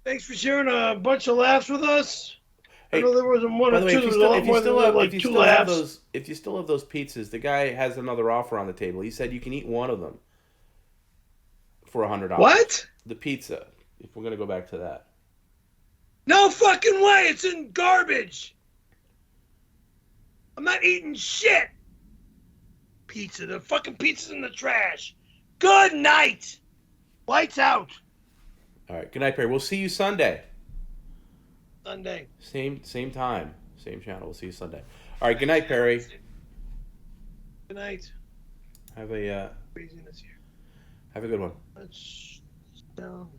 Thanks for sharing a bunch of laughs with us. I know Hey, there wasn't one by or the way, two. There was a lot more than if like you two still have laughs. those pizzas, the guy has another offer on the table. He said you can eat one of them for $100. What? The pizza. If we're gonna go back to that. No fucking way. It's in garbage. I'm not eating shit. Pizza. The fucking pizza's in the trash. Good night. Lights out. All right. Good night, Perry. We'll see you Sunday. Sunday. Same time, same channel. We'll see you Sunday. All right. Good Same night, channel. Perry. Good night. Have a Craziness here. have a good one. Let's down.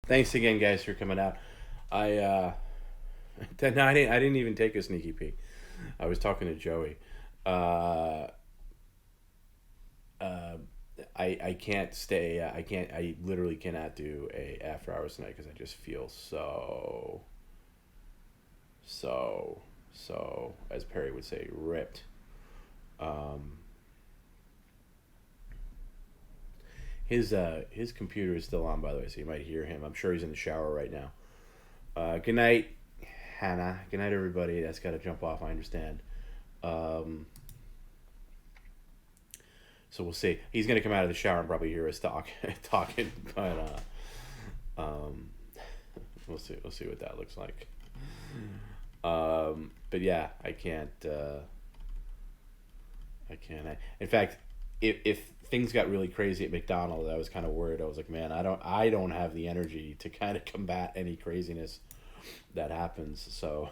Thanks again, guys, for coming out. I no, I didn't even take a sneaky peek. I was talking to Joey. Uh, uh, I can't stay. I can't. I literally cannot do a after hours tonight because I just feel so as Perry would say, ripped. Um, his computer is still on, by the way, so you might hear him. I'm sure he's in the shower right now. Good night, Hannah. Good night, everybody. That's got to jump off. I understand. Um, so we'll see. He's gonna come out of the shower and probably hear us talking, but we'll see. We'll see what that looks like. But yeah, I can't. I can't. In fact, if things got really crazy at McDonald's, I was kind of worried. I was like, man, I don't have the energy to kind of combat any craziness that happens. So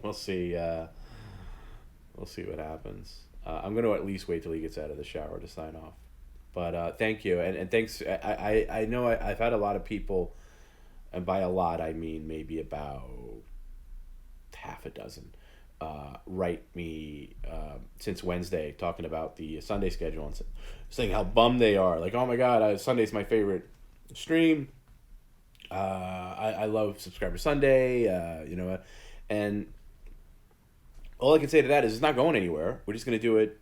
we'll see. We'll see what happens. I'm going to at least wait till he gets out of the shower to sign off. But thank you, and thanks. I know I've had a lot of people, and by a lot I mean maybe about half a dozen, write me since Wednesday talking about the Sunday schedule and saying how bummed they are. Like, oh my god, Sunday's my favorite stream. I love Subscriber Sunday. And all I can say to that is it's not going anywhere. We're just going to do it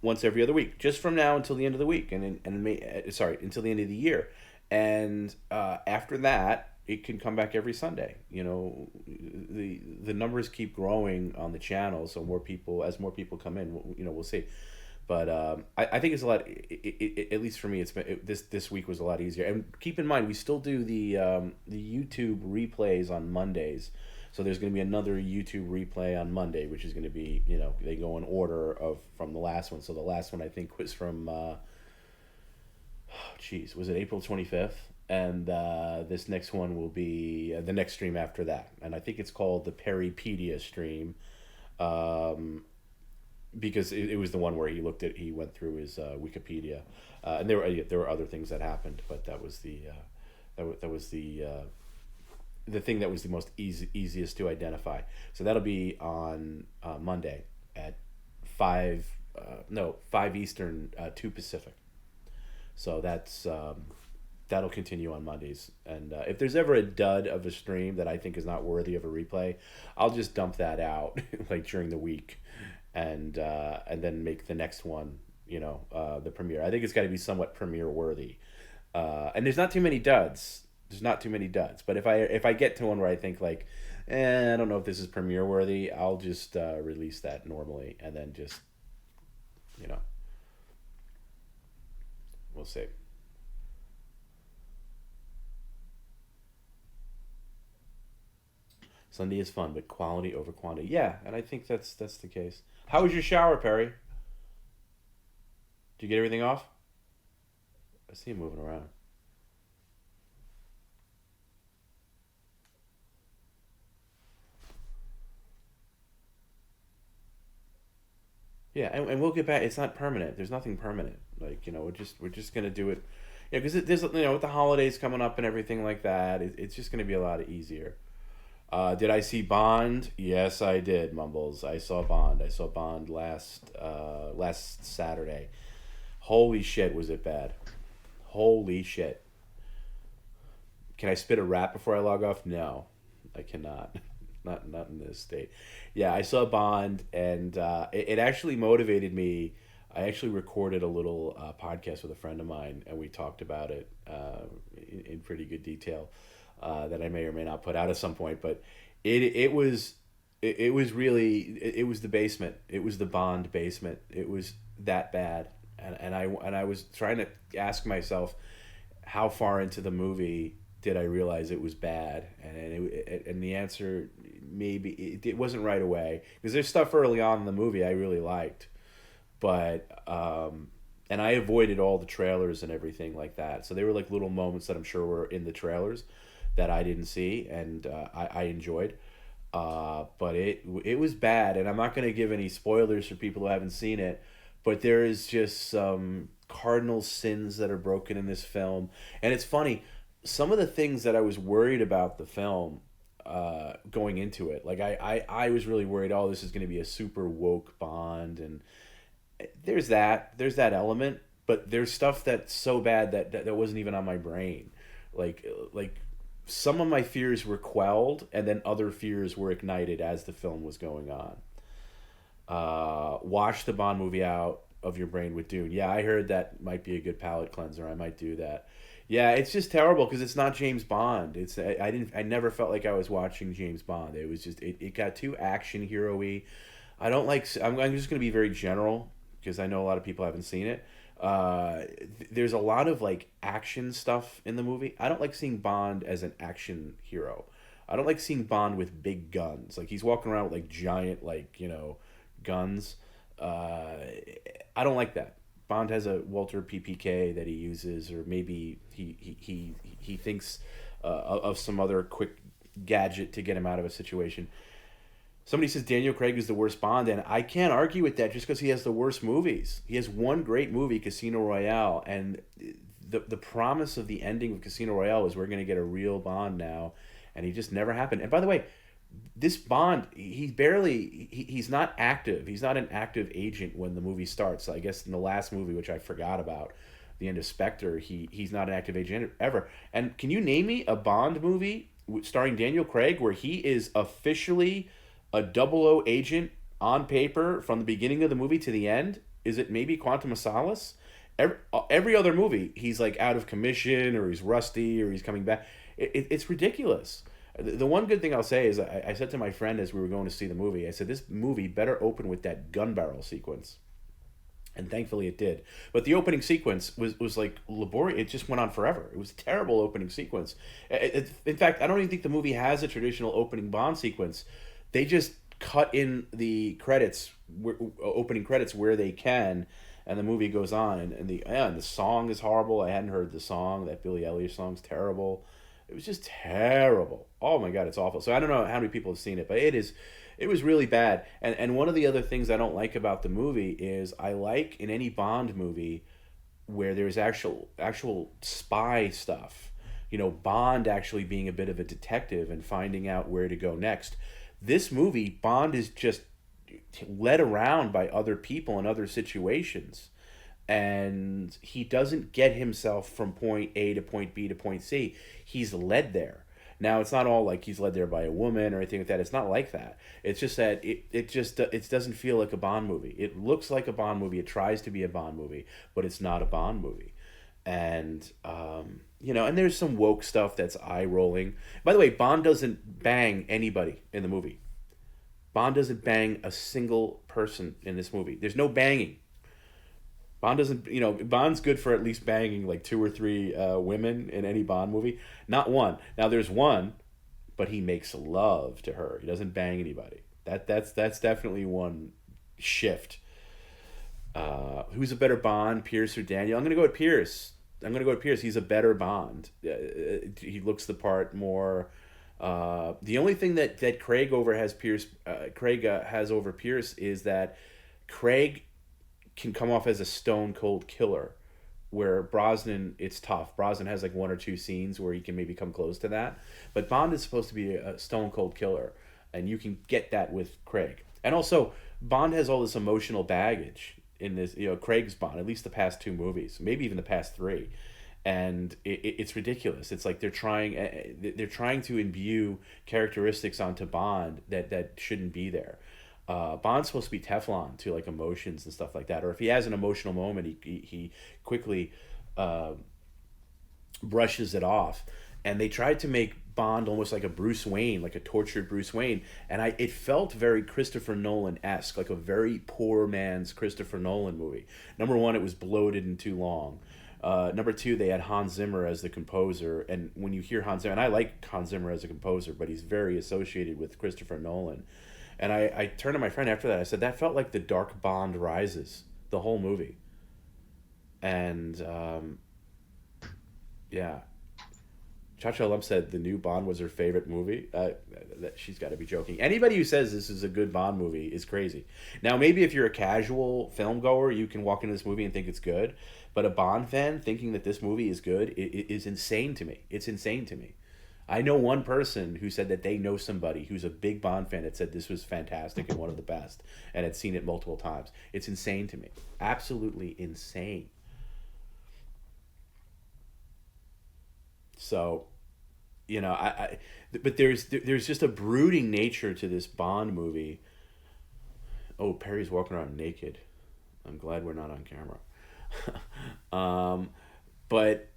once every other week, just from now until the end of the week, sorry, until the end of the year, and after that, it can come back every Sunday. The numbers keep growing on the channel, so more people come in, we'll see. But I think it's a lot. At least for me, this week was a lot easier. And keep in mind, we still do the YouTube replays on Mondays. So there's going to be another YouTube replay on Monday, which is going to be, they go in order of from the last one. So the last one I think was from, was it April 25th? And this next one will be the next stream after that. And I think it's called the Peripedia stream. Um, because it was the one where he went through his Wikipedia, and there were other things that happened, but that was that was the thing that was the most easiest to identify. So that'll be on Monday at 5 Eastern, 2 Pacific. So that'll continue on Mondays. And if there's ever a dud of a stream that I think is not worthy of a replay, I'll just dump that out like during the week, and then make the next one, the premiere. I think it's got to be somewhat premiere worthy. And there's not too many duds. There's not too many duds. But if I get to one where I think like, I don't know if this is premiere worthy, I'll just release that normally, and then just, you know, we'll see. Sunday is fun, but quality over quantity. Yeah, and I think that's the case. How was your shower, Perry? Did you get everything off? I see him moving around. Yeah, and we'll get back. It's not permanent. There's nothing permanent. Like, we're just gonna do it. Yeah, because there's, with the holidays coming up and everything like that, it's just gonna be a lot easier. Did I see Bond? Yes, I did. Mumbles. I saw Bond. I saw Bond last Saturday. Holy shit, was it bad? Holy shit. Can I spit a rap before I log off? No, I cannot. Not in this state. Yeah, I saw Bond, and it actually motivated me. I actually recorded a little podcast with a friend of mine, and we talked about it in pretty good detail that I may or may not put out at some point. But it was it was really it was the basement. It was the Bond basement. It was that bad, and I was trying to ask myself how far into the movie did I realize it was bad, and the answer maybe it wasn't right away, because there's stuff early on in the movie I really liked, but and I avoided all the trailers and everything like that. So they were like little moments that I'm sure were in the trailers that I didn't see, and I enjoyed. But it was bad, and I'm not going to give any spoilers for people who haven't seen it. But there is just some cardinal sins that are broken in this film, and it's funny. Some of the things that I was worried about the film going into it, like I was really worried. Oh, this is going to be a super woke Bond, and there's that element, but there's stuff that's so bad that wasn't even on my brain, like some of my fears were quelled, and then other fears were ignited as the film was going on. Wash the Bond movie out of your brain with Dune. Yeah, I heard that might be a good palate cleanser. I might do that. Yeah, it's just terrible because it's not James Bond. I never felt like I was watching James Bond. It was just it got too action hero-y. I don't like. I'm just gonna be very general because I know a lot of people haven't seen it. There's a lot of like action stuff in the movie. I don't like seeing Bond as an action hero. I don't like seeing Bond with big guns. Like he's walking around with like giant guns. I don't like that. Bond has a Walter PPK that he uses, or maybe he thinks of some other quick gadget to get him out of a situation. Somebody says Daniel Craig is the worst Bond, and I can't argue with that just because he has the worst movies. He has one great movie, Casino Royale, and the promise of the ending of Casino Royale is we're going to get a real Bond now, and he just never happened. And by the way, this Bond, he's not active. He's not an active agent when the movie starts. I guess in the last movie, which I forgot about, the end of Spectre, he's not an active agent ever. And can you name me a Bond movie starring Daniel Craig where he is officially a double O agent on paper from the beginning of the movie to the end? Is it maybe Quantum of Solace? Every other movie, he's like out of commission, or he's rusty, or he's coming back. It's ridiculous. The one good thing I'll say is I said to my friend as we were going to see the movie, I said, this movie better open with that gun barrel sequence. And thankfully it did. But the opening sequence was like laborious. It just went on forever. It was a terrible opening sequence. In fact, I don't even think the movie has a traditional opening Bond sequence. They just cut in the credits, opening credits where they can, and the movie goes on. And the song is horrible. I hadn't heard the song. That Billy Elliot song's terrible. It was just terrible. Oh my God, it's awful. So I don't know how many people have seen it, but it was really bad. And one of the other things I don't like about the movie is I like in any Bond movie where there's actual spy stuff. Bond actually being a bit of a detective and finding out where to go next. This movie, Bond is just led around by other people in other situations. And he doesn't get himself from point A to point B to point C. He's led there. Now, it's not all like he's led there by a woman or anything like that. It's not like that. It's just that it doesn't feel like a Bond movie. It looks like a Bond movie. It tries to be a Bond movie, but it's not a Bond movie. And and there's some woke stuff that's eye rolling. By the way, Bond doesn't bang anybody in the movie. Bond doesn't bang a single person in this movie. There's no banging. Bond doesn't, Bond's good for at least banging like two or three women in any Bond movie. Not one. Now there's one, but he makes love to her. He doesn't bang anybody. That's definitely one shift. Who's a better Bond, Pierce or Daniel? I'm gonna go with Pierce. He's a better Bond. He looks the part more. The only thing that Craig has over Pierce is that Craig can come off as a stone cold killer, where Brosnan, it's tough. Brosnan has like one or two scenes where he can maybe come close to that, but Bond is supposed to be a stone cold killer, and you can get that with Craig. And also, Bond has all this emotional baggage in this. Craig's Bond, at least the past two movies, maybe even the past three, and it's ridiculous. It's like they're trying to imbue characteristics onto Bond that shouldn't be there. Bond's supposed to be Teflon to like emotions and stuff like that, or if he has an emotional moment, he quickly uh, brushes it off. And they tried to make Bond almost like a Bruce Wayne, like a tortured Bruce Wayne, and it felt very Christopher Nolan esque, like a very poor man's Christopher Nolan movie. Number one, it was bloated and too long. Number two, they had Hans Zimmer as the composer, and when you hear Hans Zimmer, and I like Hans Zimmer as a composer, but he's very associated with Christopher Nolan. And I turned to my friend after that. I said that felt like the Dark Bond Rises, the whole movie. And yeah, Chacha Lump said the new Bond was her favorite movie. That she's got to be joking. Anybody who says this is a good Bond movie is crazy. Now, maybe if you're a casual film goer, you can walk into this movie and think it's good. But a Bond fan thinking that this movie is good is insane to me. It's insane to me. I know one person who said that they know somebody who's a big Bond fan that said this was fantastic and one of the best and had seen it multiple times. It's insane to me. Absolutely insane. So, but there's just a brooding nature to this Bond movie. Oh, Perry's walking around naked. I'm glad we're not on camera. But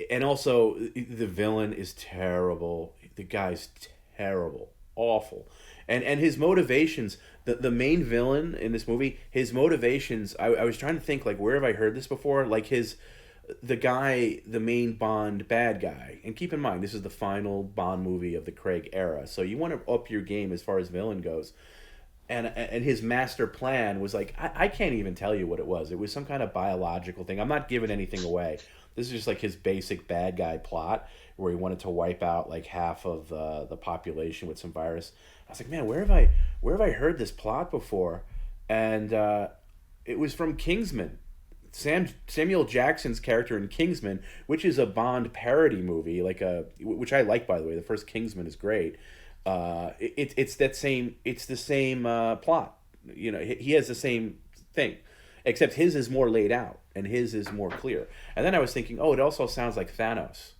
and also the villain is terrible. The guy's terrible, awful, and his motivations. The main villain in this movie, his motivations. I was trying to think like where have I heard this before? Like the main Bond bad guy. And keep in mind, this is the final Bond movie of the Craig era, so you want to up your game as far as villain goes. And his master plan was like I can't even tell you what it was. It was some kind of biological thing. I'm not giving anything away. This is just like his basic bad guy plot where he wanted to wipe out like half of the population with some virus. I was like, man, where have I heard this plot before? And it was from Kingsman. Samuel Jackson's character in Kingsman, which is a Bond parody movie, which I like, by the way. The first Kingsman is great. It's the same plot. He has the same thing, except his is more laid out and his is more clear. And then I was thinking, oh, it also sounds like Thanos.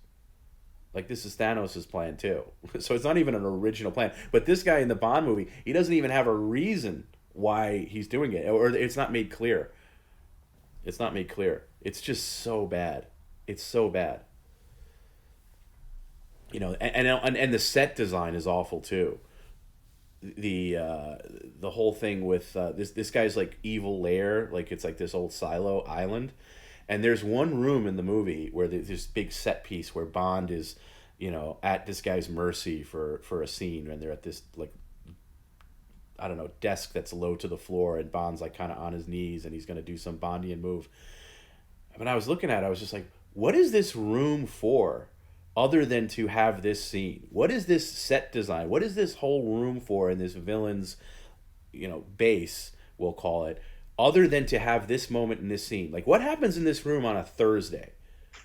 Like this is Thanos' plan too. So it's not even an original plan. But this guy in the Bond movie, he doesn't even have a reason why he's doing it, or it's not made clear. It's not made clear. It's just so bad. It's so bad. And the set design is awful too. The whole thing with this guy's like evil lair, like it's like this old silo island, and there's one room in the movie where there's this big set piece where Bond is, at this guy's mercy for a scene, and they're at this like I don't know desk that's low to the floor, and Bond's like kind of on his knees, and he's gonna do some Bondian move. When I was looking at it, I was just like, what is this room for? Other than to have this scene, what is this set design? What is this whole room for in this villain's, base, we'll call it, other than to have this moment in this scene? Like, what happens in this room on a Thursday?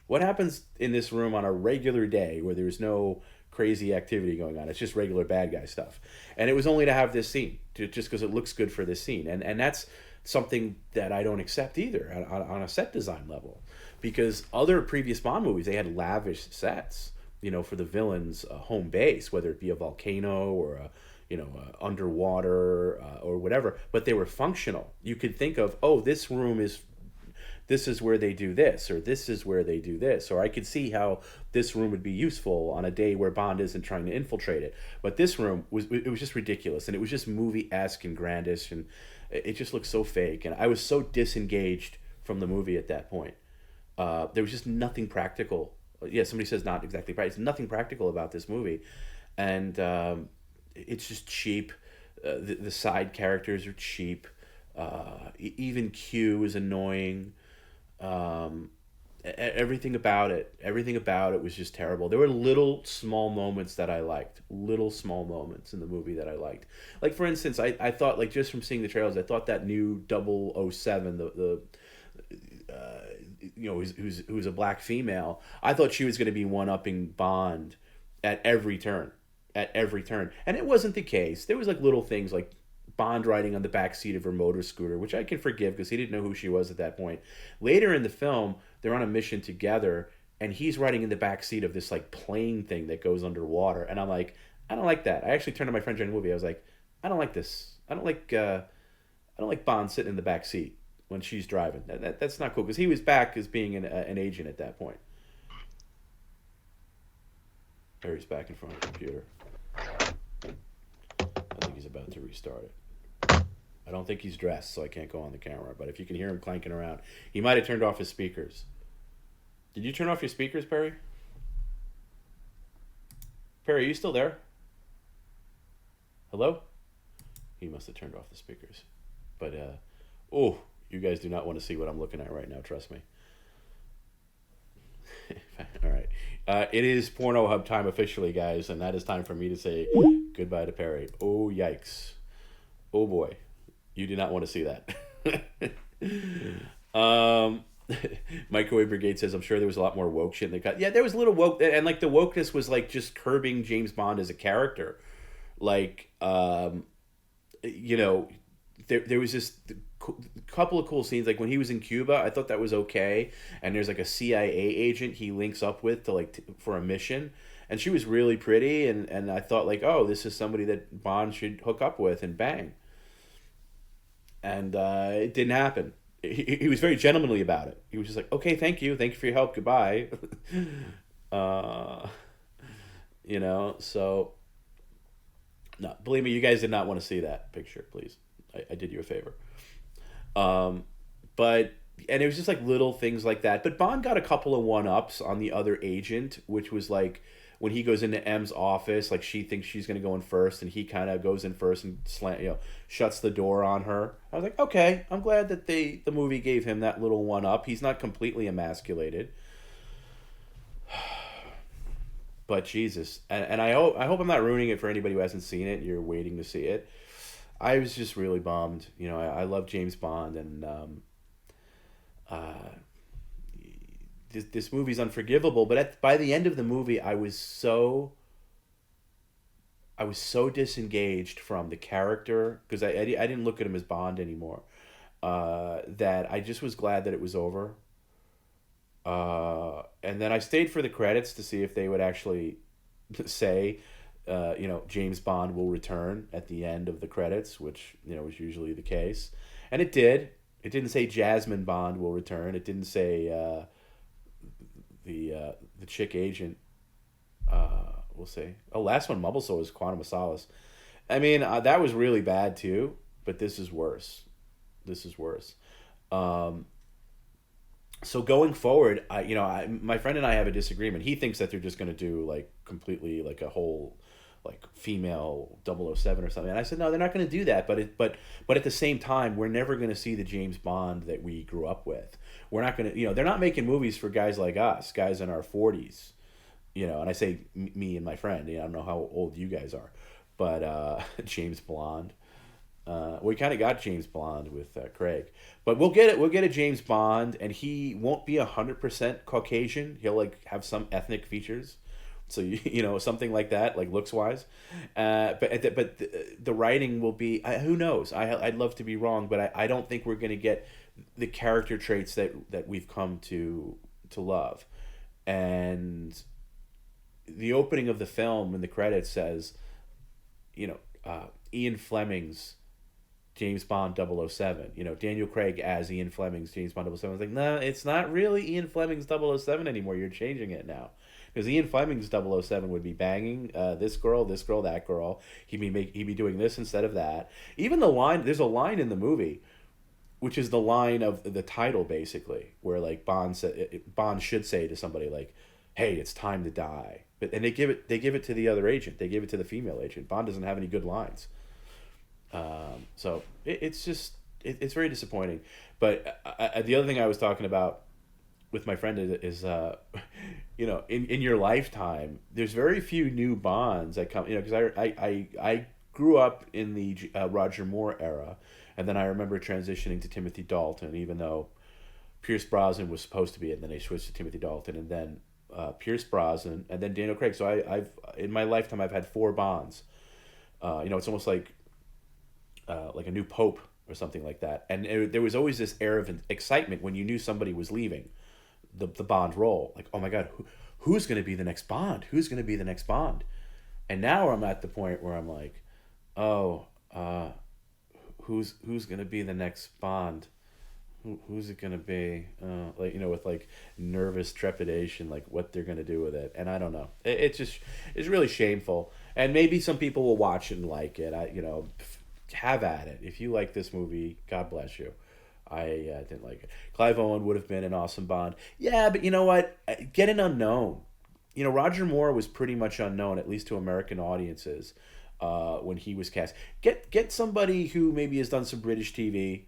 What happens in this room on a regular day where there's no crazy activity going on? It's just regular bad guy stuff. And it was only to have this scene, just because it looks good for this scene. And that's something that I don't accept either on a set design level. Because other previous Bond movies, they had lavish sets, for the villain's home base, whether it be a volcano or underwater or whatever. But they were functional. You could think of, oh, this is where they do this, or this is where they do this, or I could see how this room would be useful on a day where Bond isn't trying to infiltrate it. But this room was just ridiculous, and it was just movie-esque and grandish, and it just looked so fake. And I was so disengaged from the movie at that point. There was just nothing practical. Yeah, somebody says not exactly practical. There's nothing practical about this movie, and it's just cheap. The side characters are cheap. Even Q is annoying. Everything about it was just terrible. There were little small moments that I liked. Little small moments in the movie that I liked. Like for instance, I thought like just from seeing the trailers, I thought that new 007, the who's a black female. I thought she was going to be one-upping Bond at every turn, and it wasn't the case. There was like little things like Bond riding on the back seat of her motor scooter, which I can forgive because he didn't know who she was at that point. Later in the film, they're on a mission together, and he's riding in the back seat of this like plane thing that goes underwater, and I'm like, I don't like that. I actually turned to my friend during the movie. I was like, I don't like this. I don't like Bond sitting in the back seat when she's driving. That's not cool because he was back as being an agent at that point. Harry's back in front of the computer. I think he's about to restart it. I don't think he's dressed, so I can't go on the camera. But if you can hear him clanking around, he might have turned off his speakers. Did you turn off your speakers, Perry? Perry, are you still there? Hello? He must have turned off the speakers. But, oh, you guys do not want to see what I'm looking at right now, trust me. All right. It is Porno Hub time officially, guys, and that is time for me to say goodbye to Perry. Oh, yikes. Oh, boy. You do not want to see that. Microwave Brigade says, I'm sure there was a lot more woke shit in the cut. Yeah, there was a little woke, and like the wokeness was like just curbing James Bond as a character. Like, you know, there was this couple of cool scenes. Like when he was in Cuba, I thought that was okay. And there's like a CIA agent he links up with to for a mission. And she was really pretty. And I thought like, oh, this is somebody that Bond should hook up with and bang. And it didn't happen. He was very gentlemanly about it. He was just like, okay, thank you for your help, goodbye. You know, so no, believe me, you guys did not want to see that picture, please. I did you a favor. But and it was just like little things like that. But Bond got a couple of one-ups on the other agent, which was like when he goes into M's office, like she thinks she's going to go in first, and he kind of goes in first and shuts the door on her. I was like, okay, I'm glad that the movie gave him that little one-up. He's not completely emasculated. But Jesus, and I hope I'm not ruining it for anybody who hasn't seen it. You're waiting to see it. I was just really bummed. You know, I love James Bond, and this movie's unforgivable. But by the end of the movie, I was so disengaged from the character because I didn't look at him as Bond anymore. That I just was glad that it was over. And then I stayed for the credits to see if they would actually say, James Bond will return at the end of the credits, which, was usually the case. And it did. It didn't say Jasmine Bond will return. It didn't say the chick agent. We'll see. Oh, last one, Mumble Soul, is Quantum of Solace. I mean, that was really bad too, but this is worse. This is worse. So going forward, my friend and I have a disagreement. He thinks that they're just going to do like completely like a whole like female 007 or something. And I said, no, they're not going to do that. But at the same time, we're never going to see the James Bond that we grew up with. We're not going to, they're not making movies for guys like us, guys in our 40s, and I say me and my friend, I don't know how old you guys are, but James Blonde. We kind of got James Bond with Craig, but we'll get it. We'll get a James Bond, and he won't be 100% Caucasian. He'll like have some ethnic features, so something like that, like looks wise. But the writing will be who knows. I'd love to be wrong, but I don't think we're gonna get the character traits that we've come to love. And the opening of the film in the credits says, Ian Fleming's James Bond 007. Daniel Craig as Ian Fleming's James Bond 007. I was like, no, it's not really Ian Fleming's 007 anymore. You're changing it now. Because Ian Fleming's 007 would be banging this girl, that girl. He'd be doing this instead of that. Even the line, there's a line in the movie, which is the line of the title, basically, where like Bond should say to somebody like, hey, it's time to die. And they give it to the other agent. They give it to the female agent. Bond doesn't have any good lines. So it's just it's very disappointing. But the other thing I was talking about with my friend is in your lifetime, there's very few new Bonds that come. Because I grew up in the Roger Moore era, and then I remember transitioning to Timothy Dalton, even though Pierce Brosnan was supposed to be it, and then they switched to Timothy Dalton, and then Pierce Brosnan, and then Daniel Craig. So I've in my lifetime I've had 4 Bonds. It's almost like a new pope or something like that. And there was always this air of excitement when you knew somebody was leaving. the Bond role. Like, oh my God, who's going to be the next Bond? Who's going to be the next Bond? And now I'm at the point where I'm like, oh, who's going to be the next Bond? Who's it gonna be? Like, with like nervous trepidation, like what they're gonna do with it, and I don't know. It's just it's really shameful, and maybe some people will watch it and like it. Have at it. If you like this movie, God bless you. I didn't like it. Clive Owen would have been an awesome Bond. Yeah, but you know what? Get an unknown. Roger Moore was pretty much unknown, at least to American audiences, when he was cast. Get somebody who maybe has done some British TV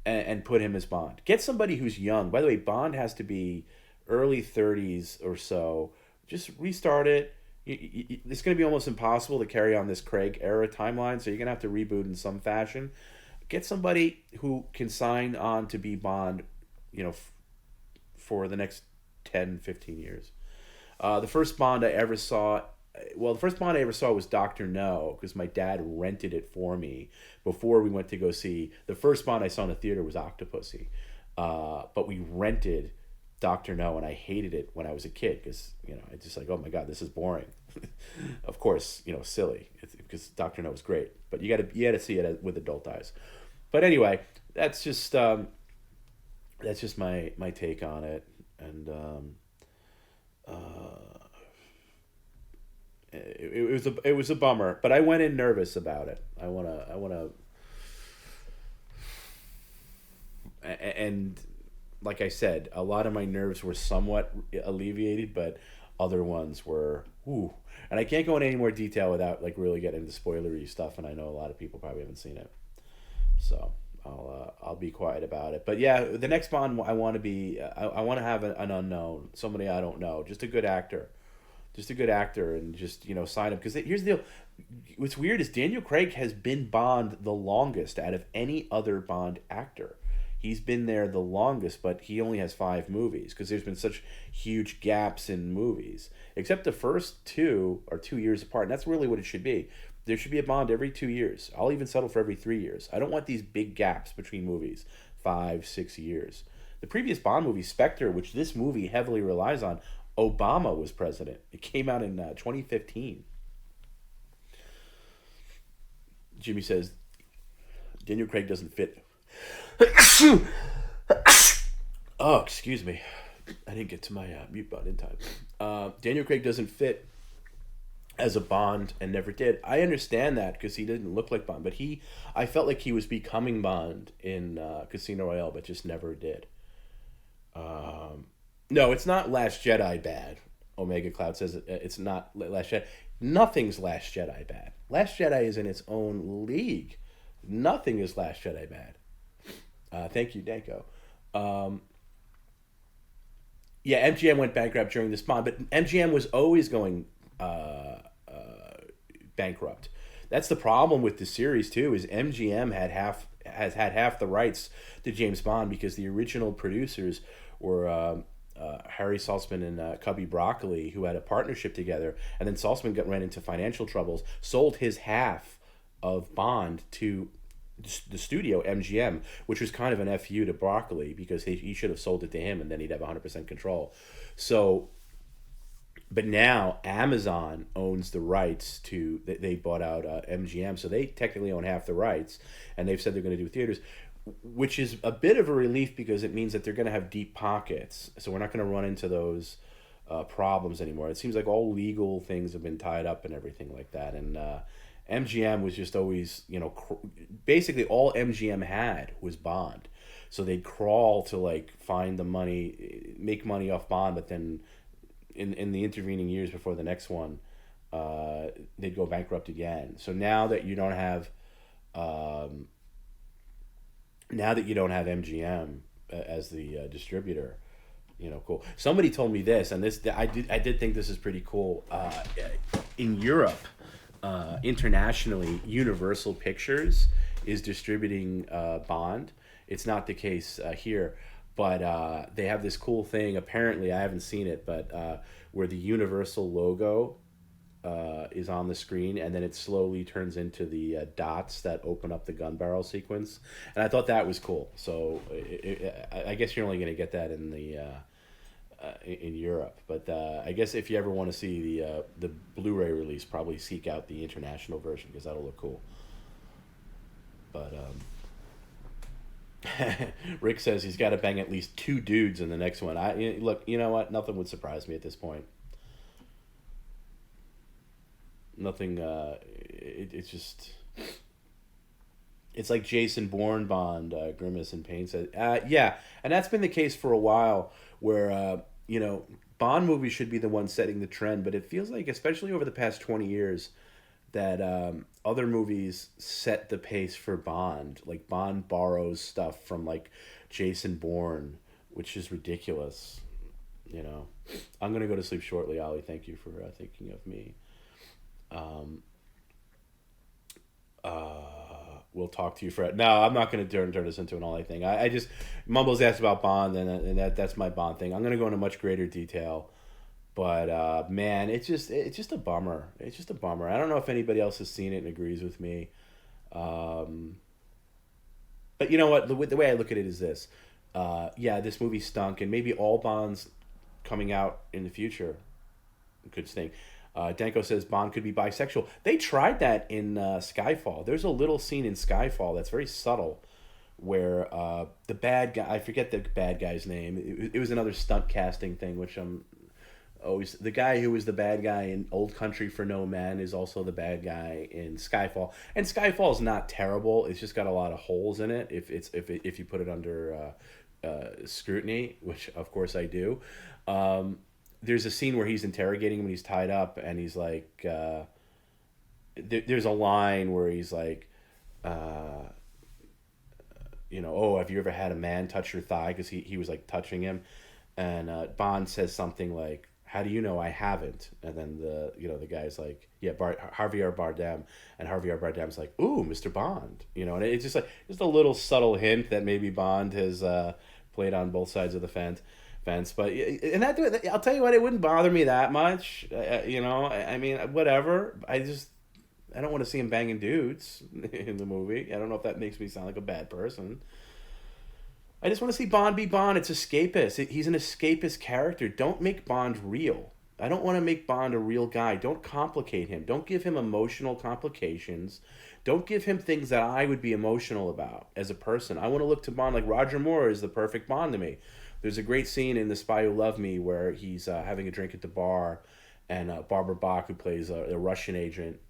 and put him as Bond. Get somebody who's young. By the way, Bond has to be early 30s or so. Just restart it. It's going to be almost impossible to carry on this Craig era timeline, so you're going to have to reboot in some fashion. Get somebody who can sign on to be Bond, for the next 10, 15 years. The first Bond I ever saw was Dr. No, because my dad rented it for me before we went to go see. The first Bond I saw in the theater was Octopussy. But we rented Dr. No, and I hated it when I was a kid because, I just like, oh my God, this is boring. Of course, silly, because Dr. No was great. But you got to see it with adult eyes. But anyway, that's just my take on it. And it was a bummer, but I went in nervous about it. I wanna, and like I said, a lot of my nerves were somewhat alleviated, but other ones were, ooh. And I can't go into any more detail without like really getting into spoilery stuff, and I know a lot of people probably haven't seen it, so I'll be quiet about it. But yeah, the next Bond I want to be, I want to have an unknown, somebody I don't know, just a good actor. And just sign up, because here's the deal. What's weird is Daniel Craig has been Bond the longest out of any other Bond actor. He's been there the longest, but he only has 5 movies because there's been such huge gaps in movies. Except the first 2 are 2 years apart, and that's really what it should be. There should be a Bond every 2 years. I'll even settle for every 3 years. I don't want these big gaps between movies, 5, 6 years. The previous Bond movie, Spectre, which this movie heavily relies on, Obama was president. It came out in 2015. Jimmy says, Daniel Craig doesn't fit. Oh, excuse me. I didn't get to my mute button in time. Daniel Craig doesn't fit as a Bond and never did. I understand that because he didn't look like Bond, but I felt like he was becoming Bond in Casino Royale, but just never did. No, it's not Last Jedi bad. Omega Cloud says it's not Last Jedi. Nothing's Last Jedi bad. Last Jedi is in its own league. Nothing is Last Jedi bad. Thank you, Danko. Yeah, MGM went bankrupt during this Bond, but MGM was always going bankrupt. That's the problem with the series too. Is MGM has had half the rights to James Bond because the original producers were Harry Saltzman and Cubby Broccoli, who had a partnership together, and then Saltzman ran into financial troubles, sold his half of Bond to the studio MGM, which was kind of an FU to Broccoli because he should have sold it to him, and then he'd have 100% control. So, but now Amazon owns the rights to. They bought out MGM, so they technically own half the rights, and they've said they're going to do theaters, which is a bit of a relief because it means that they're going to have deep pockets. So we're not going to run into those problems anymore. It seems like all legal things have been tied up and everything like that. And MGM was just always, basically all MGM had was Bond. So they'd crawl to like find the money, make money off Bond, but then in the intervening years before the next one, they'd go bankrupt again. So now that you don't have MGM as the distributor, cool. Somebody told me this, and I did think this is pretty cool. In Europe, internationally, Universal Pictures is distributing Bond. It's not the case here, but they have this cool thing. Apparently, I haven't seen it, but where the Universal logo is on the screen, and then it slowly turns into the dots that open up the gun barrel sequence. And I thought that was cool. So I guess you're only going to get that in the in Europe. But I guess if you ever want to see the Blu-ray release, probably seek out the international version because that'll look cool. But Rick says he's got to bang at least two dudes in the next one. Look, you know what? Nothing would surprise me at this point. Nothing. It's just. It's like Jason Bourne Bond, Grimace and Pain said. Yeah, and that's been the case for a while, where Bond movies should be the ones setting the trend, but it feels like, especially over the past 20 years, that other movies set the pace for Bond. Like Bond borrows stuff from like Jason Bourne, which is ridiculous. You know, I'm gonna go to sleep shortly, Ollie. Thank you for thinking of me. Um, we'll talk to you, Fred. No, I'm not going to turn this into an all-night thing. I just Mumbles asked about Bond, and that's my Bond thing. I'm going to go into much greater detail, but man, it's just a bummer. It's just a bummer. I don't know if anybody else has seen it and agrees with me. But you know what? The way I look at it is this: yeah, this movie stunk, and maybe all Bonds coming out in the future could stink. Danko says Bond could be bisexual. They tried that in Skyfall. There's a little scene in Skyfall that's very subtle where the bad guy, I forget the bad guy's name. It was another stunt casting thing, which I'm always. The guy who was the bad guy in Old Country for No Man is also the bad guy in Skyfall. And Skyfall's not terrible. It's just got a lot of holes in it if you put it under scrutiny, which of course I do. There's a scene where he's interrogating him when he's tied up, and he's like, there's a line where he's like, oh, have you ever had a man touch your thigh? Because he was like touching him, and Bond says something like, how do you know I haven't? And then the guy's like, yeah, Javier Bardem, and Javier Bardem's like, ooh, Mr. Bond, and it's just like just a little subtle hint that maybe Bond has played on both sides of the fence. But I'll tell you what, it wouldn't bother me that much. I mean, whatever. I don't want to see him banging dudes in the movie. I don't know if that makes me sound like a bad person. I just want to see Bond be Bond. It's escapist. He's an escapist character. Don't make Bond real. I don't want to make Bond a real guy. Don't complicate him. Don't give him emotional complications. Don't give him things that I would be emotional about as a person. I want to look to Bond like Roger Moore is the perfect Bond to me. There's a great scene in The Spy Who Loved Me where he's having a drink at the bar, and Barbara Bach, who plays a Russian agent,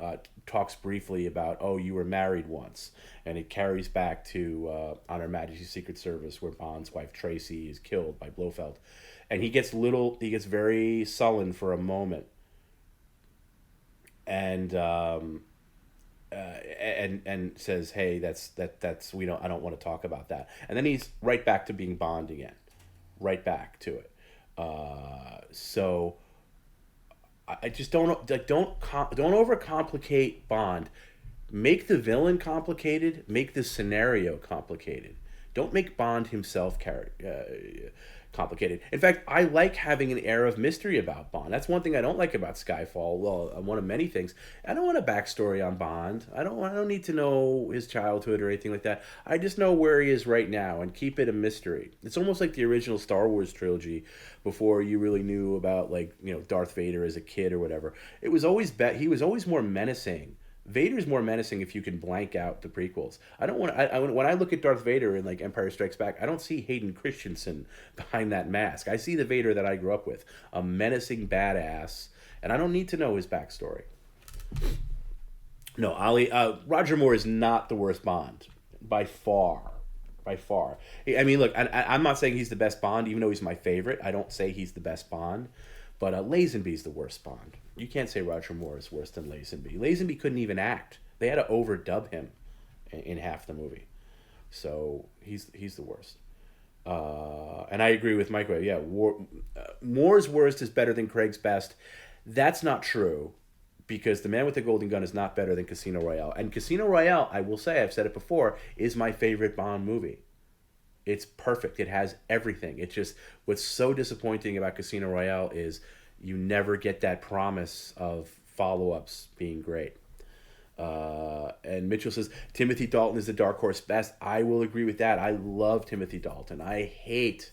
talks briefly about, oh, you were married once. And it carries back to On Her Majesty's Secret Service, where Bond's wife Tracy is killed by Blofeld. And he gets very sullen for a moment. And and says, hey, that's I don't want to talk about that. And then he's right back to being Bond again. Right back to it. So I just don't overcomplicate Bond. Make the villain complicated. Make the scenario complicated. Don't make Bond himself complicated. In fact, I like having an air of mystery about Bond. That's one thing I don't like about Skyfall. Well, one of many things. I don't want a backstory on Bond. I don't need to know his childhood or anything like that. I just know where he is right now and keep it a mystery. It's almost like the original Star Wars trilogy before you really knew about Darth Vader as a kid or whatever. It was always he was always more menacing. Vader's more menacing if you can blank out the prequels. I don't want. When I look at Darth Vader in Empire Strikes Back, I don't see Hayden Christensen behind that mask. I see the Vader that I grew up with, a menacing badass, and I don't need to know his backstory. No, Ali. Roger Moore is not the worst Bond by far. By far. I mean, look, I'm not saying he's the best Bond, even though he's my favorite. I don't say he's the best Bond, but Lazenby's the worst Bond. You can't say Roger Moore is worse than Lazenby. Lazenby couldn't even act. They had to overdub him in half the movie. So he's the worst. And I agree with Mike. Yeah, Moore's worst is better than Craig's best. That's not true, because The Man with the Golden Gun is not better than Casino Royale. And Casino Royale, I will say, I've said it before, is my favorite Bond movie. It's perfect. It has everything. It's just, what's so disappointing about Casino Royale is you never get that promise of follow-ups being great. And Mitchell says, Timothy Dalton is the dark horse best. I will agree with that. I love Timothy Dalton. I hate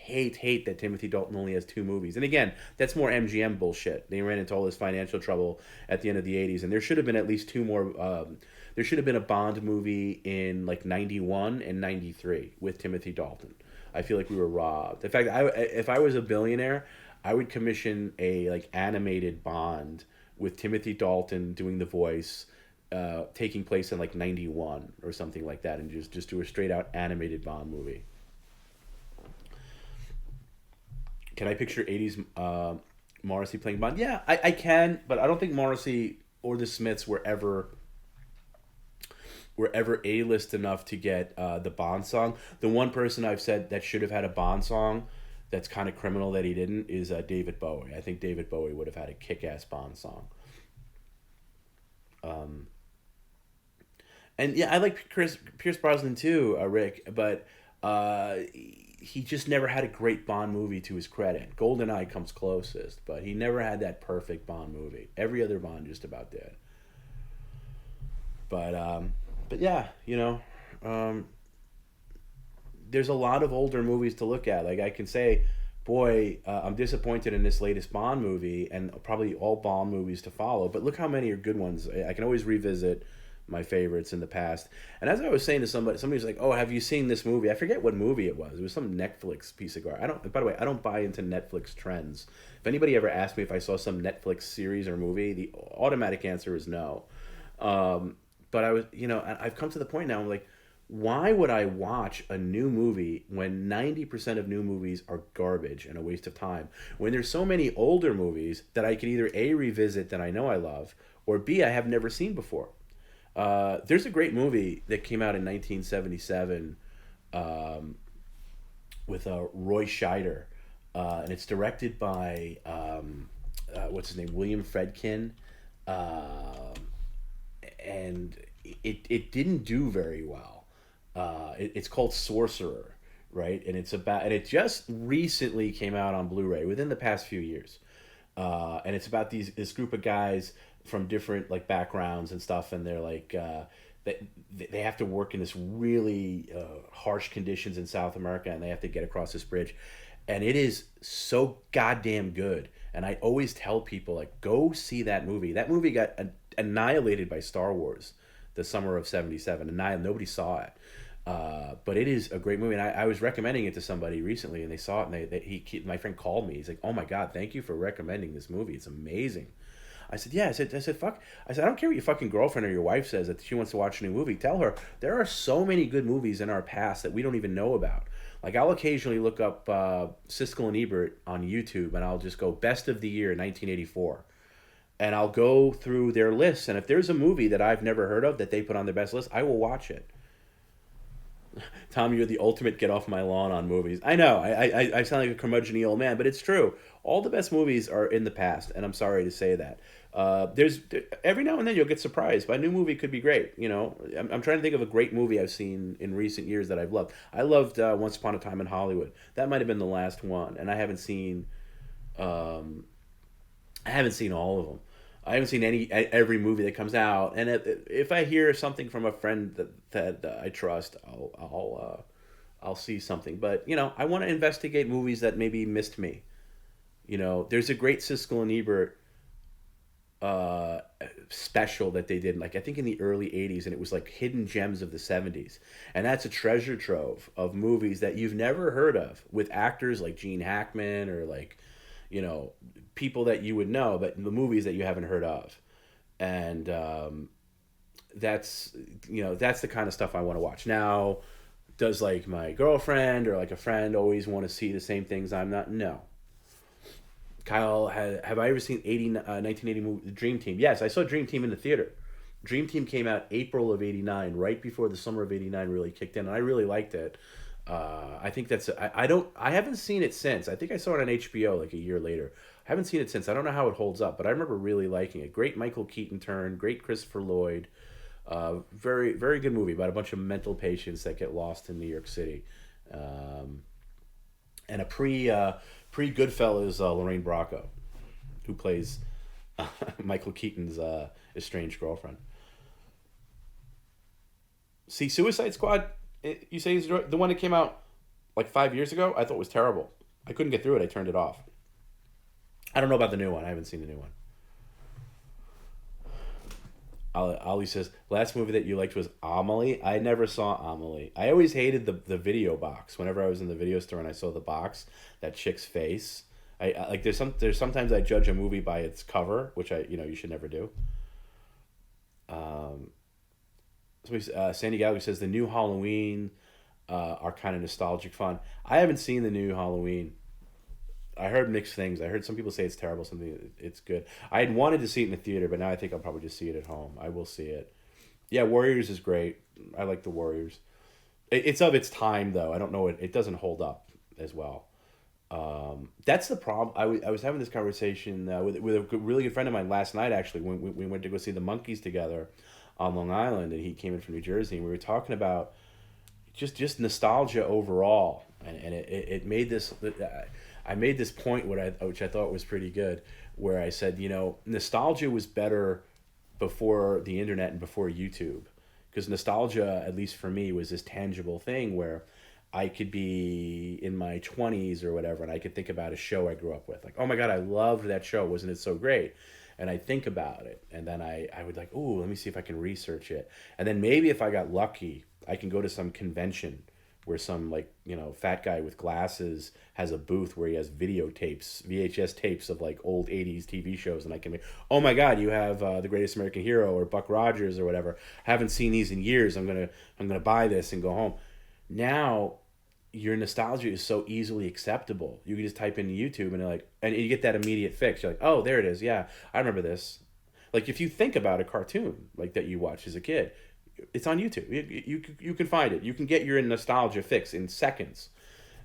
hate that Timothy Dalton only has two movies. And again, that's more MGM bullshit. They ran into all this financial trouble at the end of the '80s, and there should have been at least two more. There should have been a Bond movie in like '91 and '93 with Timothy Dalton. I feel like we were robbed. In fact, if I was a billionaire, I would commission a like animated Bond with Timothy Dalton doing the voice, taking place in like '91 or something like that, and just do a straight out animated Bond movie. Can I picture '80s Morrissey playing Bond? Yeah, I can, but I don't think Morrissey or the Smiths were ever A-list enough to get the Bond song. The one person I've said that should have had a Bond song that's kind of criminal that he didn't is David Bowie. I think David Bowie would have had a kick-ass Bond song. And yeah, I like Pierce Brosnan too, Rick, but he just never had a great Bond movie to his credit. GoldenEye comes closest, but he never had that perfect Bond movie. Every other Bond just about did. But yeah, there's a lot of older movies to look at. Like I can say, boy, I'm disappointed in this latest Bond movie, and probably all Bond movies to follow. But look how many are good ones. I can always revisit my favorites in the past. And as I was saying to somebody's like, "Oh, have you seen this movie?" I forget what movie it was. It was some Netflix piece of garbage. I don't. By the way, I don't buy into Netflix trends. If anybody ever asked me if I saw some Netflix series or movie, the automatic answer is no. But I've come to the point now. I'm like, why would I watch a new movie when 90% of new movies are garbage and a waste of time? When there's so many older movies that I could either A, revisit that I know I love, or B, I have never seen before. There's a great movie that came out in 1977 with Roy Scheider, and it's directed by what's his name, William Friedkin, and it didn't do very well. It's called Sorcerer, right? And it just recently came out on Blu-ray within the past few years, and it's about this group of guys from different like backgrounds and stuff, and they're like they have to work in this really harsh conditions in South America, and they have to get across this bridge, and it is so goddamn good. And I always tell people, like, go see that movie. That movie got annihilated by Star Wars the summer of '77, and nobody saw it. But it is a great movie, and I was recommending it to somebody recently, and they saw it, and my friend called me. He's like, "Oh my god, thank you for recommending this movie. It's amazing." I said, "Yeah." I said, "Fuck." I said, "I don't care what your fucking girlfriend or your wife says that she wants to watch a new movie. Tell her there are so many good movies in our past that we don't even know about. Like, I'll occasionally look up Siskel and Ebert on YouTube, and I'll just go best of the year 1984, and I'll go through their lists. And if there's a movie that I've never heard of that they put on their best list, I will watch it." Tom, you're the ultimate get off my lawn on movies. I know, I sound like a curmudgeon old man, but it's true. All the best movies are in the past, and I'm sorry to say that. Every now and then you'll get surprised by a new movie. Could be great. I'm trying to think of a great movie I've seen in recent years that I've loved. I loved Once Upon a Time in Hollywood. That might have been the last one, and I haven't seen all of them. I haven't seen every movie that comes out, and if I hear something from a friend that I trust, I'll see something. But I want to investigate movies that maybe missed me. There's a great Siskel and Ebert special that they did, like I think in the early '80s, and it was like hidden gems of the '70s, and that's a treasure trove of movies that you've never heard of, with actors like Gene Hackman or like people that you would know, but the movies that you haven't heard of. And that's the kind of stuff I want to watch. Now, does like my girlfriend or like a friend always want to see the same things I'm not? No. Kyle, have I ever seen 1980 movie Dream Team? Yes, I saw Dream Team in the theater. Dream Team came out April of '89, right before the summer of '89 really kicked in, and I really liked it. I think that's I haven't seen it since. I think I saw it on HBO like a year later. I haven't seen it since. I don't know how it holds up, but I remember really liking it. Great Michael Keaton turn, great Christopher Lloyd. Very, very good movie about a bunch of mental patients that get lost in New York City. And a pre Goodfellas Lorraine Bracco, who plays Michael Keaton's estranged girlfriend. See, Suicide Squad, you say is the one that came out like 5 years ago, I thought was terrible. I couldn't get through it. I turned it off. I don't know about the new one. I haven't seen the new one. Ali says, last movie that you liked was Amelie. I never saw Amelie. I always hated the video box. Whenever I was in the video store and I saw the box, that chick's face. I like there's sometimes I judge a movie by its cover, which you should never do. Um, Sandy Gallagher says the new Halloween are kind of nostalgic fun. I haven't seen the new Halloween. I heard mixed things. I heard some people say it's terrible, something it's good. I had wanted to see it in the theater, but now I think I'll probably just see it at home. I will see it. Yeah, Warriors is great. I like the Warriors. It's of its time though. I don't know it doesn't hold up as well. That's the problem. I was having this conversation with a really good friend of mine last night actually when we went to go see the Monkees together on Long Island, and he came in from New Jersey, and we were talking about just nostalgia overall, and it made this. I made this point which I thought was pretty good, where I said, nostalgia was better before the internet and before YouTube, because nostalgia, at least for me, was this tangible thing where I could be in my 20s or whatever, and I could think about a show I grew up with. Like, oh my God, I loved that show. Wasn't it so great? And I'd think about it. And then I would like, oh, let me see if I can research it. And then maybe if I got lucky, I can go to some convention where some fat guy with glasses has a booth where he has videotapes, VHS tapes of like old 80s TV shows, and I can make, oh my God, you have The Greatest American Hero or Buck Rogers or whatever. Haven't seen these in years. I'm gonna buy this and go home. Now your nostalgia is so easily acceptable. You can just type into YouTube and you get that immediate fix. You're like, oh, there it is. Yeah, I remember this. Like if you think about a cartoon like that you watched as a kid, it's on YouTube. You can find it. You can get your nostalgia fix in seconds.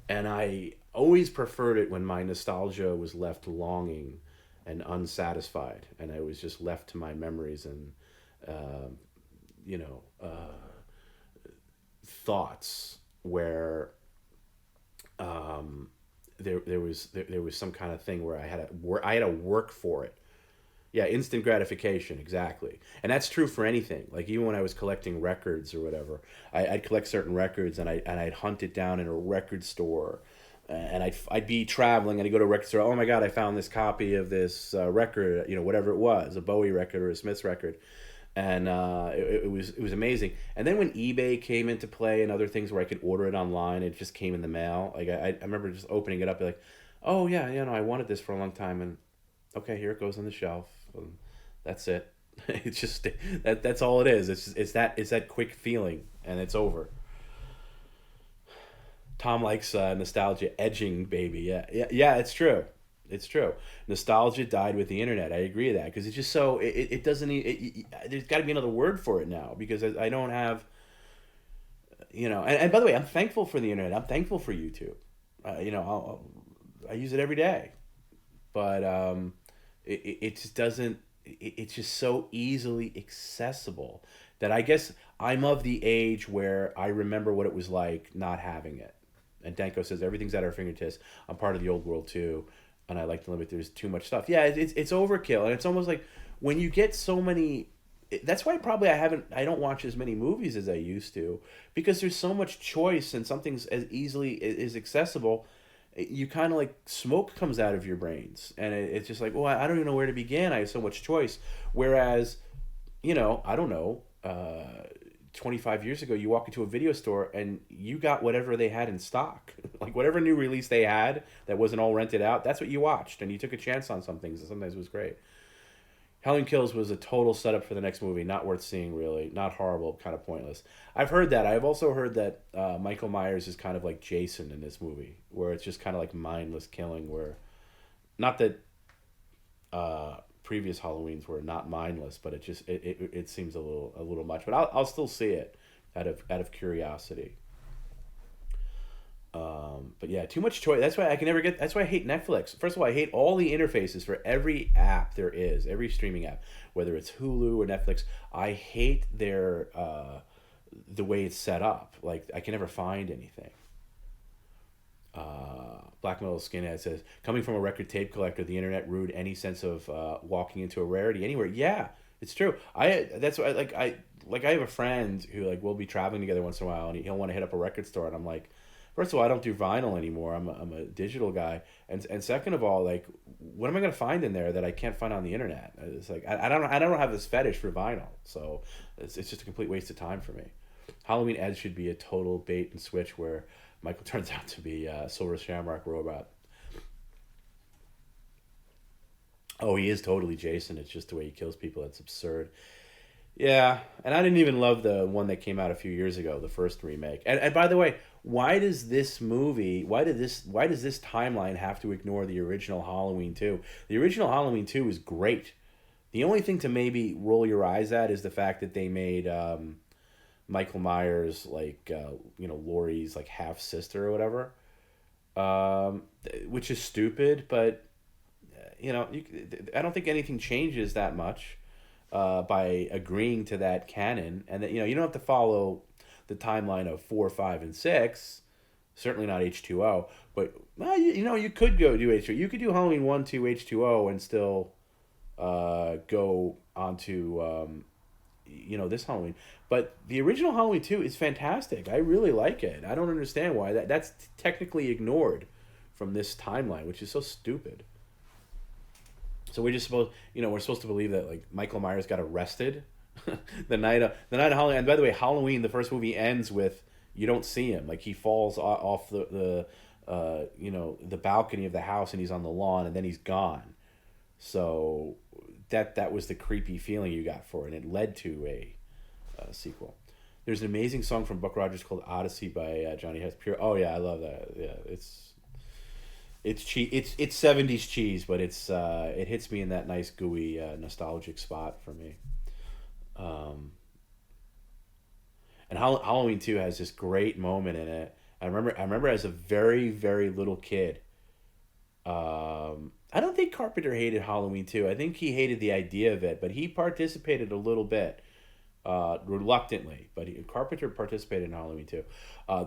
And I always preferred it when my nostalgia was left longing and unsatisfied, and I was just left to my memories and uh, you know thoughts where there was some kind of thing where I had to work for it. Yeah, instant gratification, exactly. And that's true for anything. Like even when I was collecting records or whatever, I'd collect certain records and I'd hunt it down in a record store, and I'd be traveling and I'd go to a record store. Oh my God, I found this copy of this record, whatever it was, a Bowie record or a Smiths record, and it was amazing. And then when eBay came into play and other things where I could order it online, it just came in the mail. Like I remember just opening it up, like, oh yeah, I wanted this for a long time, and okay, here it goes on the shelf. That's it. It's just that's all it is. It's that quick feeling, and it's over. Tom likes nostalgia edging, baby. Yeah. It's true. It's true. Nostalgia died with the internet. I agree with that because it's just so it doesn't. There's got to be another word for it now because I don't have. And by the way, I'm thankful for the internet. I'm thankful for YouTube. I use it every day, but it just doesn't. It's just so easily accessible that I guess I'm of the age where I remember what it was like not having it. And Danko says everything's at our fingertips. I'm part of the old world too, and I like to limit. There's too much stuff. Yeah, it's overkill, and it's almost like when you get so many. That's why probably I don't watch as many movies as I used to, because there's so much choice and something's as easily is accessible. You kind of like smoke comes out of your brains, and it's just like, well, I don't even know where to begin. I have so much choice. Whereas, I don't know, 25 years ago, you walk into a video store and you got whatever they had in stock, like whatever new release they had that wasn't all rented out. That's what you watched, and you took a chance on some things, and sometimes it was great. Helen Kills was a total setup for the next movie. Not worth seeing, really. Not horrible, kind of pointless. I've heard that. I've also heard that Michael Myers is kind of like Jason in this movie, where it's just kind of like mindless killing. Where, not that previous Halloweens were not mindless, but it seems a little much. But I'll still see it out of curiosity. But yeah, too much choice. That's why I can never get. That's why I hate Netflix. First of all, I hate all the interfaces for every app there is, every streaming app, whether it's Hulu or Netflix. I hate their the way it's set up. Like I can never find anything. Black Metal Skinhead says, coming from a record tape collector, the internet ruined any sense of walking into a rarity anywhere. Yeah, it's true. That's why I have a friend who like we'll be traveling together once in a while, and he'll want to hit up a record store, and I'm like, first of all, I don't do vinyl anymore. I'm a digital guy, and second of all, like, what am I gonna find in there that I can't find on the internet? It's like I don't have this fetish for vinyl, so it's just a complete waste of time for me. Halloween Ed should be a total bait and switch where Michael turns out to be Silver Shamrock Robot. Oh, he is totally Jason. It's just the way he kills people. That's absurd. Yeah, and I didn't even love the one that came out a few years ago, the first remake. And by the way, why does this movie, why does this timeline have to ignore the original Halloween 2? The original Halloween 2 is great. The only thing to maybe roll your eyes at is the fact that they made Michael Myers like Laurie's like half sister or whatever, which is stupid. But I don't think anything changes that much by agreeing to that canon, and that you don't have to follow the timeline of 4, 5, and 6. Certainly not H2O, but well, you could go do H2O. You could do Halloween 1, 2, H2O, and still go onto this Halloween. But the original Halloween 2 is fantastic. I really like it. I don't understand why that's technically ignored from this timeline, which is so stupid. So we're supposed to believe that like Michael Myers got arrested the night of Halloween. And by the way, Halloween, the first movie ends with you don't see him. Like he falls off the balcony of the house and he's on the lawn and then he's gone. So that was the creepy feeling you got for it, and it led to a sequel. There's an amazing song from Buck Rogers called Odyssey by Johnny Hess. Oh yeah, I love that. Yeah, it's cheese. It's 70s cheese, but it hits me in that nice gooey nostalgic spot for me. And Halloween 2 has this great moment in it. I remember as a very very little kid. I don't think Carpenter hated Halloween 2. I think he hated the idea of it, but he participated a little bit, reluctantly. But Carpenter participated in Halloween 2.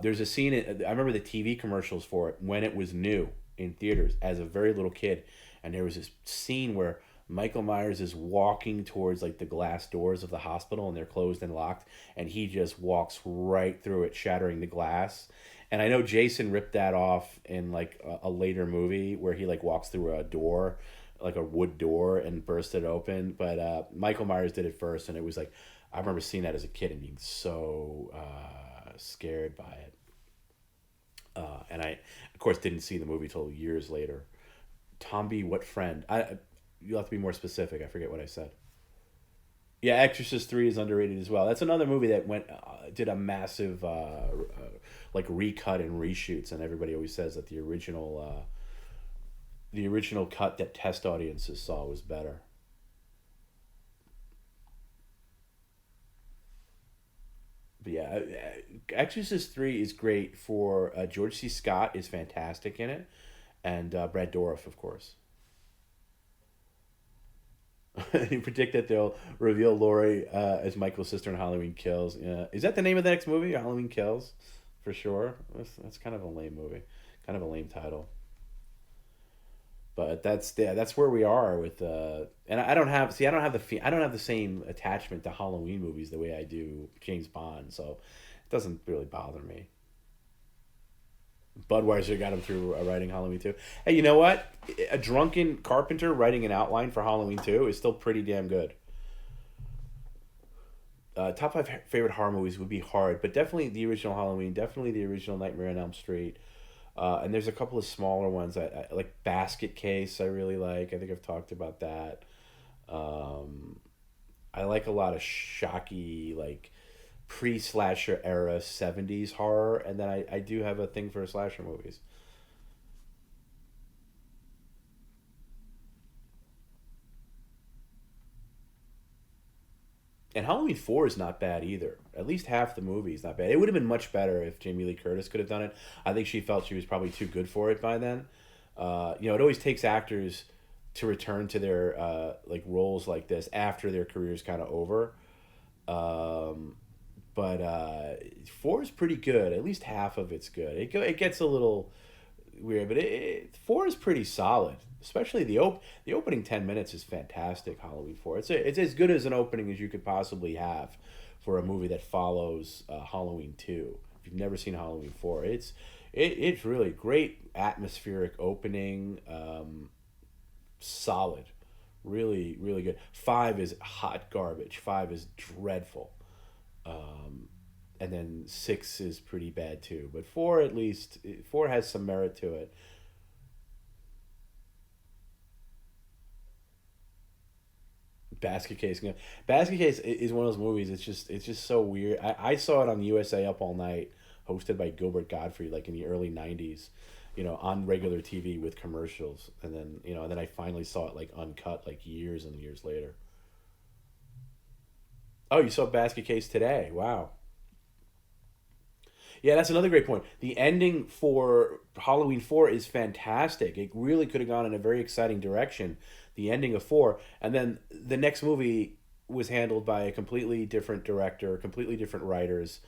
There's a scene. I remember the TV commercials for it when it was new in theaters as a very little kid, and there was this scene where Michael Myers is walking towards like the glass doors of the hospital, and they're closed and locked, and he just walks right through it, shattering the glass. And I know Jason ripped that off in like a later movie where he like walks through a door, like a wood door, and burst it open. But Michael Myers did it first, and it was like I remember seeing that as a kid and being so scared by it. And I, of course, didn't see the movie till years later. TomB, what friend? You'll have to be more specific. I forget what I said. Yeah, Exorcist 3 is underrated as well. That's another movie that did a massive like recut and reshoots, and everybody always says that the original cut that test audiences saw was better. But yeah, Exorcist 3 is great for George C. Scott is fantastic in it, and Brad Dourif, of course. You predict that they'll reveal Laurie as Michael's sister in Halloween Kills. Yeah. Is that the name of the next movie? Halloween Kills? For sure. That's kind of a lame movie. Kind of a lame title. But that's where we are with and I don't have the same attachment to Halloween movies the way I do James Bond, so it doesn't really bother me. Budweiser got him through writing Halloween 2. Hey, you know what? A drunken carpenter writing an outline for Halloween 2 is still pretty damn good. Top 5 favorite horror movies would be hard, but definitely the original Halloween, definitely the original Nightmare on Elm Street. And there's a couple of smaller ones. I like Basket Case, I really like. I think I've talked about that. I like a lot of shocky, like pre-slasher era 70s horror, and then I do have a thing for slasher movies. And Halloween 4 is not bad either. At least half the movie is not bad. It would have been much better if Jamie Lee Curtis could have done it. I think she felt she was probably too good for it by then. It always takes actors to return to their like roles like this after their career's kind of over. But 4 is pretty good. At least half of it's good. It gets a little weird, but 4 is pretty solid. Especially the opening 10 minutes is fantastic. Halloween 4. It's as good as an opening as you could possibly have for a movie that follows Halloween 2. If you've never seen Halloween 4, It's really great atmospheric opening. Solid, really really good. Five is hot garbage. Five is dreadful. And then six is pretty bad too. But four, at least, four has some merit to it. Basket Case. Basket Case is one of those movies. It's just so weird. I saw it on USA Up All Night, hosted by Gilbert Godfrey, like in the early '90s. On regular TV with commercials, and then I finally saw it like uncut, like years and years later. Oh, you saw Basket Case today? Wow. Yeah, that's another great point. The ending for Halloween 4 is fantastic. It really could have gone in a very exciting direction, the ending of 4. And then the next movie was handled by a completely different director, completely different writers,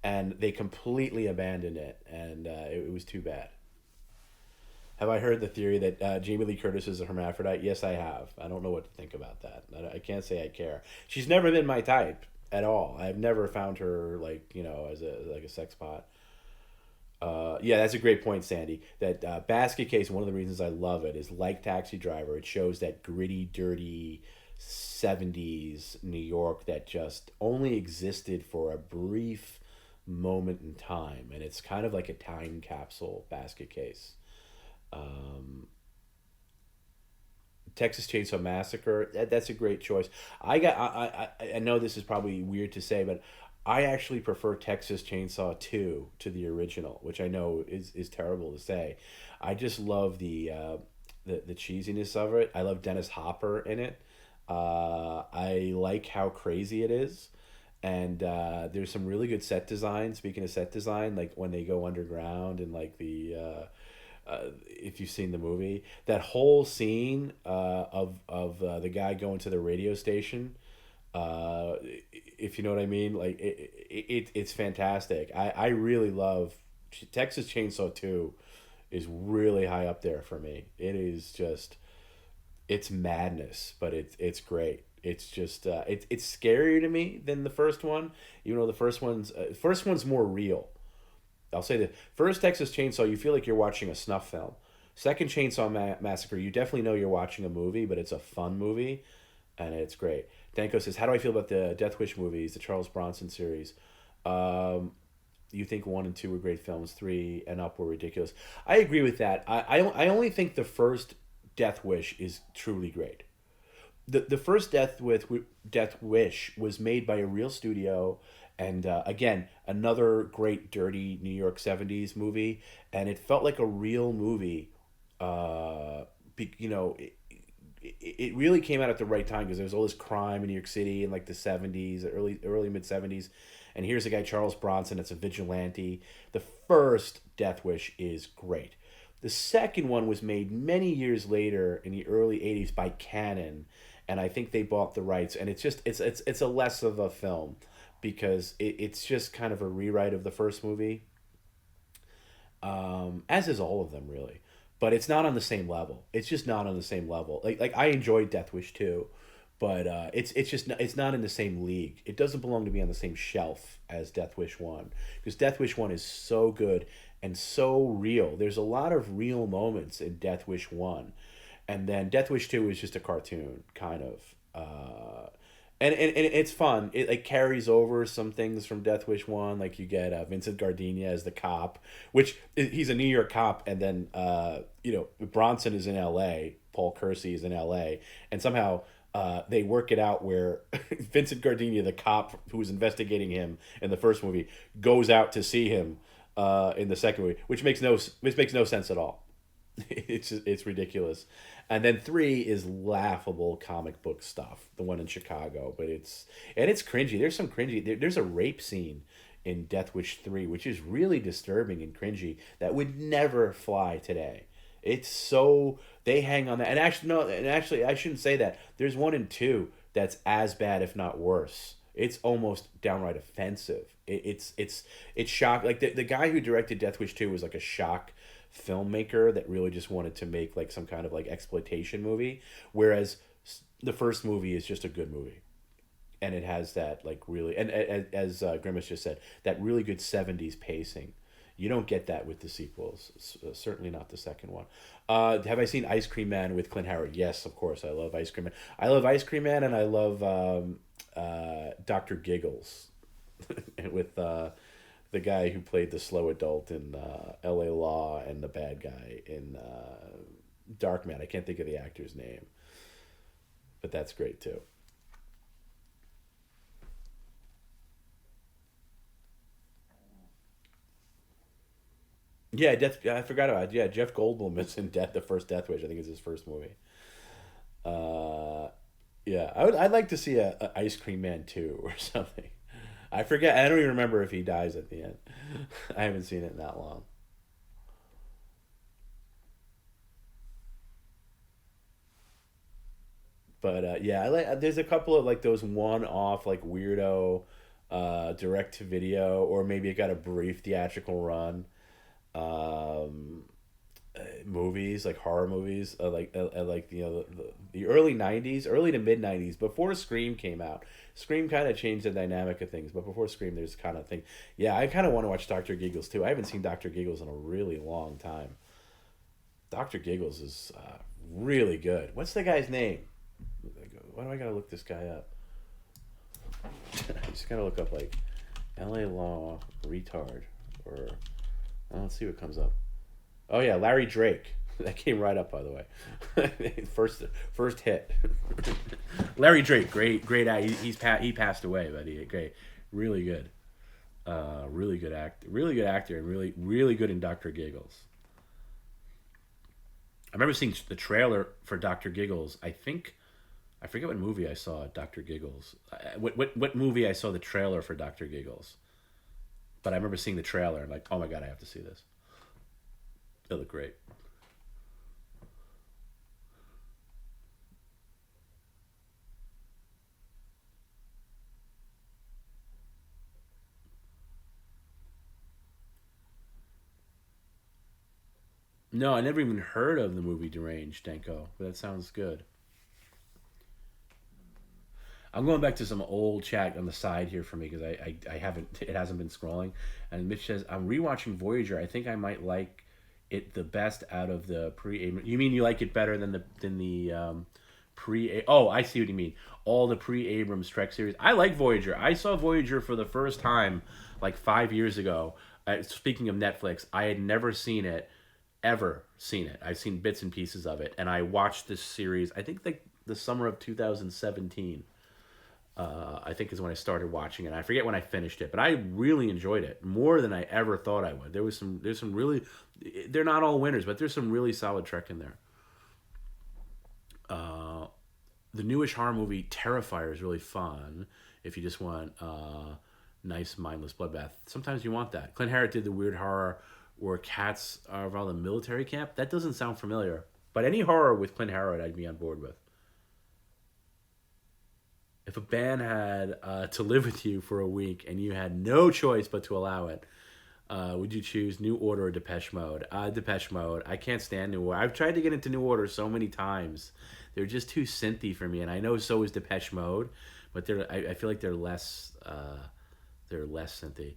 and they completely abandoned it. And it was too bad. Have I heard the theory that Jamie Lee Curtis is a hermaphrodite? Yes, I have. I don't know what to think about that. I can't say I care. She's never been my type at all. I've never found her like as a sex pot. Yeah, that's a great point, Sandy. That Basket Case. One of the reasons I love it is like Taxi Driver. It shows that gritty, dirty '70s New York that just only existed for a brief moment in time, and it's kind of like a time capsule. Basket Case. Um, Texas Chainsaw Massacre. That's a great choice. I know this is probably weird to say, but I actually prefer Texas Chainsaw 2 to the original, which I know is terrible to say. I just love the cheesiness of it. I love Dennis Hopper in it. I like how crazy it is. And there's some really good set design. Speaking of set design, like when they go underground and like if you've seen the movie, that whole scene of the guy going to the radio station, if you know what I mean, like it's fantastic. I really love Texas Chainsaw 2 is really high up there for me. It is just it's madness, but it's great. It's just it's scarier to me than the first one, even though the first one's more real. I'll say the first Texas Chainsaw, you feel like you're watching a snuff film. Second Chainsaw Massacre, you definitely know you're watching a movie, but it's a fun movie, and it's great. Danko says, "How do I feel about the Death Wish movies, the Charles Bronson series? Um, you think one and two were great films, three and up were ridiculous." I agree with that. I only think the first Death Wish is truly great. The first Death Wish was made by a real studio, and again another great dirty New York '70s movie, and it felt like a real movie. Uh, it really came out at the right time because there was all this crime in New York City in like the '70s, early mid '70s, and here's a guy Charles Bronson. It's a vigilante. The first Death Wish is great. The second one was made many years later in the early '80s by Canon, and I think they bought the rights. And it's a less of a film because it's just kind of a rewrite of the first movie, as is all of them really. But it's not on the same level. It's just not on the same level. Like I enjoyed Death Wish 2, but it's not in the same league. It doesn't belong to be on the same shelf as Death Wish 1 because Death Wish 1 is so good and so real. There's a lot of real moments in Death Wish 1, and then Death Wish 2 is just a cartoon kind of. And it's fun. It like carries over some things from Death Wish 1, like you get Vincent Gardenia as the cop, which he's a New York cop, and then Bronson is in L.A., Paul Kersey is in L.A., and somehow they work it out where Vincent Gardenia, the cop who was investigating him in the first movie, goes out to see him in the second movie, which makes no sense at all. It's ridiculous. And then three is laughable comic book stuff, the one in Chicago, but it's cringy. There's some cringy. There's a rape scene in Death Wish 3, which is really disturbing and cringy that would never fly today. It's so they hang on that. And actually no, and actually I shouldn't say that. There's one and two that's as bad if not worse. It's almost downright offensive. It's shock. Like the guy who directed Death Wish 2 was like a shock filmmaker that really just wanted to make like some kind of like exploitation movie, whereas the first movie is just a good movie, and it has that like really, and as Grimace just said, that really good '70s pacing. You don't get that with the sequels. Certainly not the second one. Have I seen Ice Cream Man with Clint Howard? Yes, of course. I love Ice Cream Man. I love Ice Cream Man, and I love Doctor Giggles with the guy who played the slow adult in L.A. Law and the bad guy in Darkman. I can't think of the actor's name, but that's great too. Yeah, Death. I forgot about it. Yeah, Jeff Goldblum is in Death. The first Death Wish. I think it's his first movie. Uh, yeah, I'd like to see a Ice Cream Man 2 or something. I forget. I don't even remember if he dies at the end. I haven't seen it in that long. But yeah, I like. There's a couple of like those one-off like weirdo direct to video, or maybe it got a brief theatrical run. Um, Movies like horror movies, like the early '90s, early to mid '90s, before Scream came out. Scream kind of changed the dynamic of things, but before Scream, there's kind of thing. Yeah, I kind of want to watch Doctor Giggles too. I haven't seen Doctor Giggles in a really long time. Doctor Giggles is really good. What's the guy's name? Why do I gotta look this guy up? I just gotta look up like L.A. Law retard or let's see what comes up. Oh yeah, Larry Drake. That came right up, by the way. first hit. Larry Drake, he passed away, but he great, really good, really good actor, and really good in Doctor Giggles. I remember seeing the trailer for Doctor Giggles. I forget what movie I saw Doctor Giggles. What movie I saw the trailer for Doctor Giggles. But I remember seeing the trailer and like, oh my god, I have to see this. It looked great. No, I never even heard of the movie Deranged, Denko, but that sounds good. I'm going back to some old chat on the side here for me because I haven't it hasn't been scrolling. And Mitch says I'm rewatching Voyager. I think I might like it the best out of the pre. You mean you like it better than the pre? Oh, I see what you mean. All the pre Abrams Trek series. I like Voyager. I saw Voyager for the first time like 5 years ago. Speaking of Netflix, I had never seen it, ever seen it. I've seen bits and pieces of it, and I watched this series. I think like the summer of 2017. I think is when I started watching it. I forget when I finished it, but I really enjoyed it more than I ever thought I would. There's some really, they're not all winners, but there's some really solid Trek in there. Uh, the newish horror movie Terrifier is really fun if you just want nice mindless bloodbath. Sometimes you want that. Clint Harris did the weird horror where cats are around the military camp. That doesn't sound familiar, but any horror with Clint Harris, I'd be on board with. If a band had to live with you for a week and you had no choice but to allow it, would you choose New Order or Depeche Mode? Depeche Mode. I can't stand New Order. I've tried to get into New Order so many times. They're just too synthy for me, and I know so is Depeche Mode, but I feel like they're less synthy.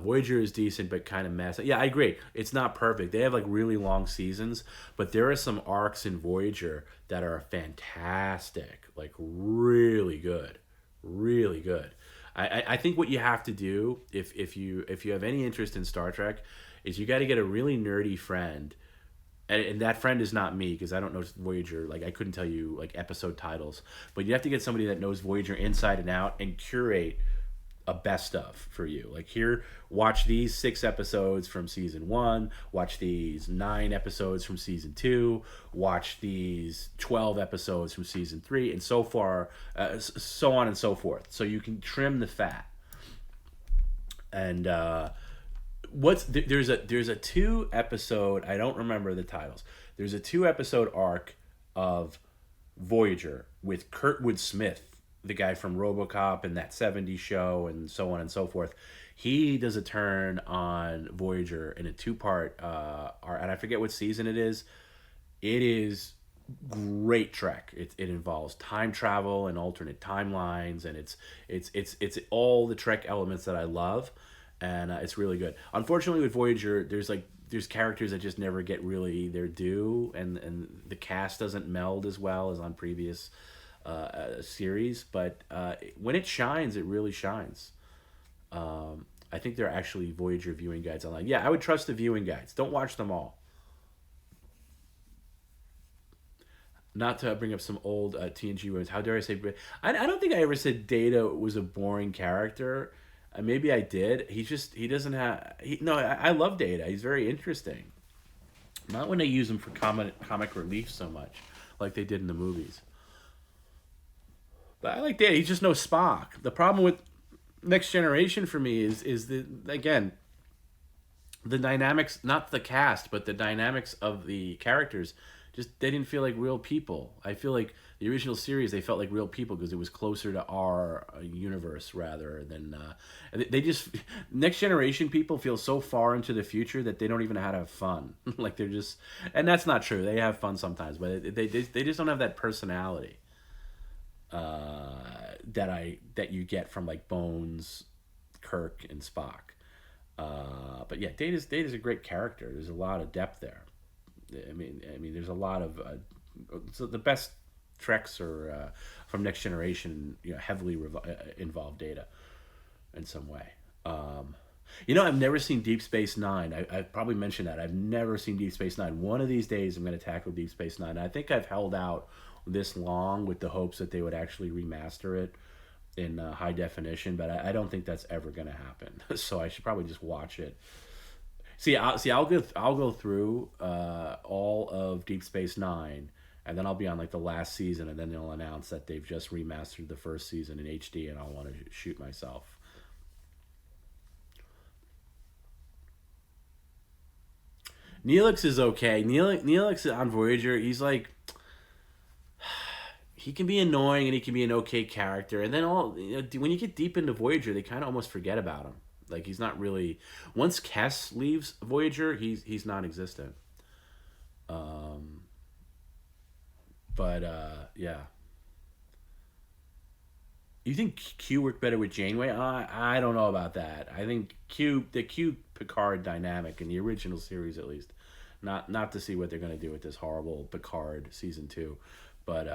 Voyager is decent, but kind of mess. Yeah, I agree. It's not perfect. They have like really long seasons, but there are some arcs in Voyager that are fantastic, like really good, really good. I think what you have to do if you have any interest in Star Trek is you got to get a really nerdy friend, and that friend is not me because I don't know Voyager. Like I couldn't tell you like episode titles, but you have to get somebody that knows Voyager inside and out and curate a best of for you. Like here, watch these 6 episodes from season 1, watch these 9 episodes from season 2, watch these 12 episodes from season 3, and so far, so on and so forth. So you can trim the fat. And there's a 2 episode, I don't remember the titles. There's a 2 episode arc of Voyager with Kurtwood Smith, the guy from RoboCop and that '70s show and so on and so forth. He does a turn on Voyager in a 2-part art, and I forget what season it is. It is great Trek. It involves time travel and alternate timelines, and it's all the Trek elements that I love. and it's really good. Unfortunately, with Voyager, there's characters that just never get really their due, and the cast doesn't meld as well as on previous series. But when it shines, it really shines. I think there are actually Voyager viewing guides online. Yeah, I would trust the viewing guides. Don't watch them all. Not to bring up some old TNG ones. How dare I say? I don't think I ever said Data was a boring character. Maybe I did. He doesn't have. No, I love Data. He's very interesting. Not when they use him for comic relief so much, like they did in the movies. But I like Data. He's just no Spock. The problem with Next Generation for me is the again the dynamics, not the cast, but the dynamics of the characters. Just they didn't feel like real people. I feel like the original series they felt like real people because it was closer to our universe rather than they just Next Generation people feel so far into the future that they don't even know how to have fun. Like they're just, and that's not true. They have fun sometimes, but they just don't have that personality that you get from like Bones, Kirk, and Spock. But yeah, Data's a great character. There's a lot of depth there. I mean, there's a lot of so the best treks are from Next Generation. You know, heavily involve Data in some way. I've never seen Deep Space Nine. I've probably mentioned that I've never seen Deep Space Nine. One of these days, I'm going to tackle Deep Space Nine. I think I've held out this long with the hopes that they would actually remaster it in high definition, but I don't think that's ever going to happen. So I should probably just watch it. I'll go through all of Deep Space Nine, and then I'll be on like the last season, and then they'll announce that they've just remastered the first season in HD, and I'll want to shoot myself. Neelix is okay. Neelix on Voyager, he's like he can be annoying and he can be an okay character, and then when you get deep into Voyager, they kind of almost forget about him. Like he's not really. Once Kess leaves Voyager, he's non-existent. Um, but yeah, you think Q worked better with Janeway? I don't know about that. I think the Q Picard dynamic in the original series, at least, not to see what they're gonna do with this horrible Picard season two, but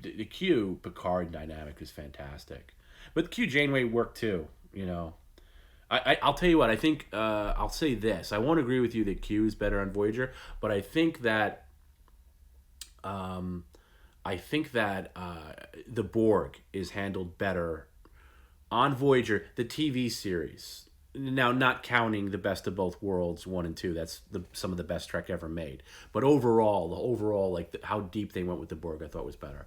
the Q Picard dynamic is fantastic. But Q Janeway worked too. You know, I'll tell you what. I think I'll say this. I won't agree with you that Q is better on Voyager, but um, I think that the Borg is handled better on Voyager, the TV series. Now, not counting the Best of Both Worlds 1 and 2, that's some of the best Trek ever made. But overall, like how deep they went with the Borg, I thought was better.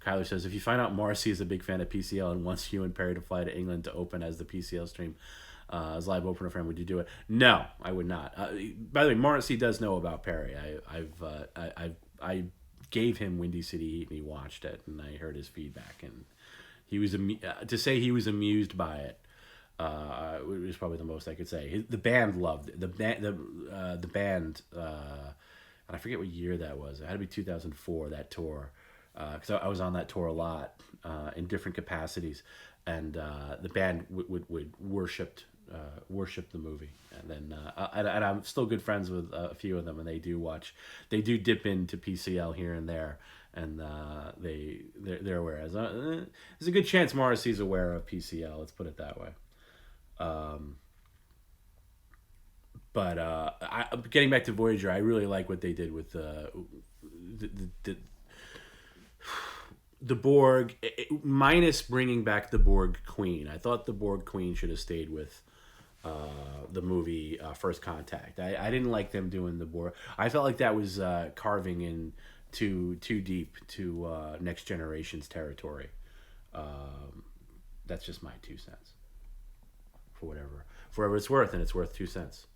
Kyler says, if you find out Marcy is a big fan of PCL and wants you and Perry to fly to England to open as the PCL stream as live opener for him, would you do it? No, I would not. By the way, Marcy does know about Perry. I gave him Windy City Heat and he watched it, and I heard his feedback, and he was to say he was amused by it. Was probably the most I could say. The band loved it. The band, and I forget what year that was. It had to be 2004. That tour. Because I was on that tour a lot in different capacities, and the band would worship the movie, and then and I'm still good friends with a few of them, and they do dip into PCL here and there, and they're aware. There's a good chance Morrissey's aware of PCL. Let's put it that way. But getting back to Voyager, I really like what they did with the Borg, minus bringing back the Borg Queen. I thought the Borg Queen should have stayed with the movie First Contact. I didn't like them doing the Borg. I felt like that was carving in too deep to Next Generation's territory. That's just my 2 cents. For whatever it's worth, and it's worth 2 cents.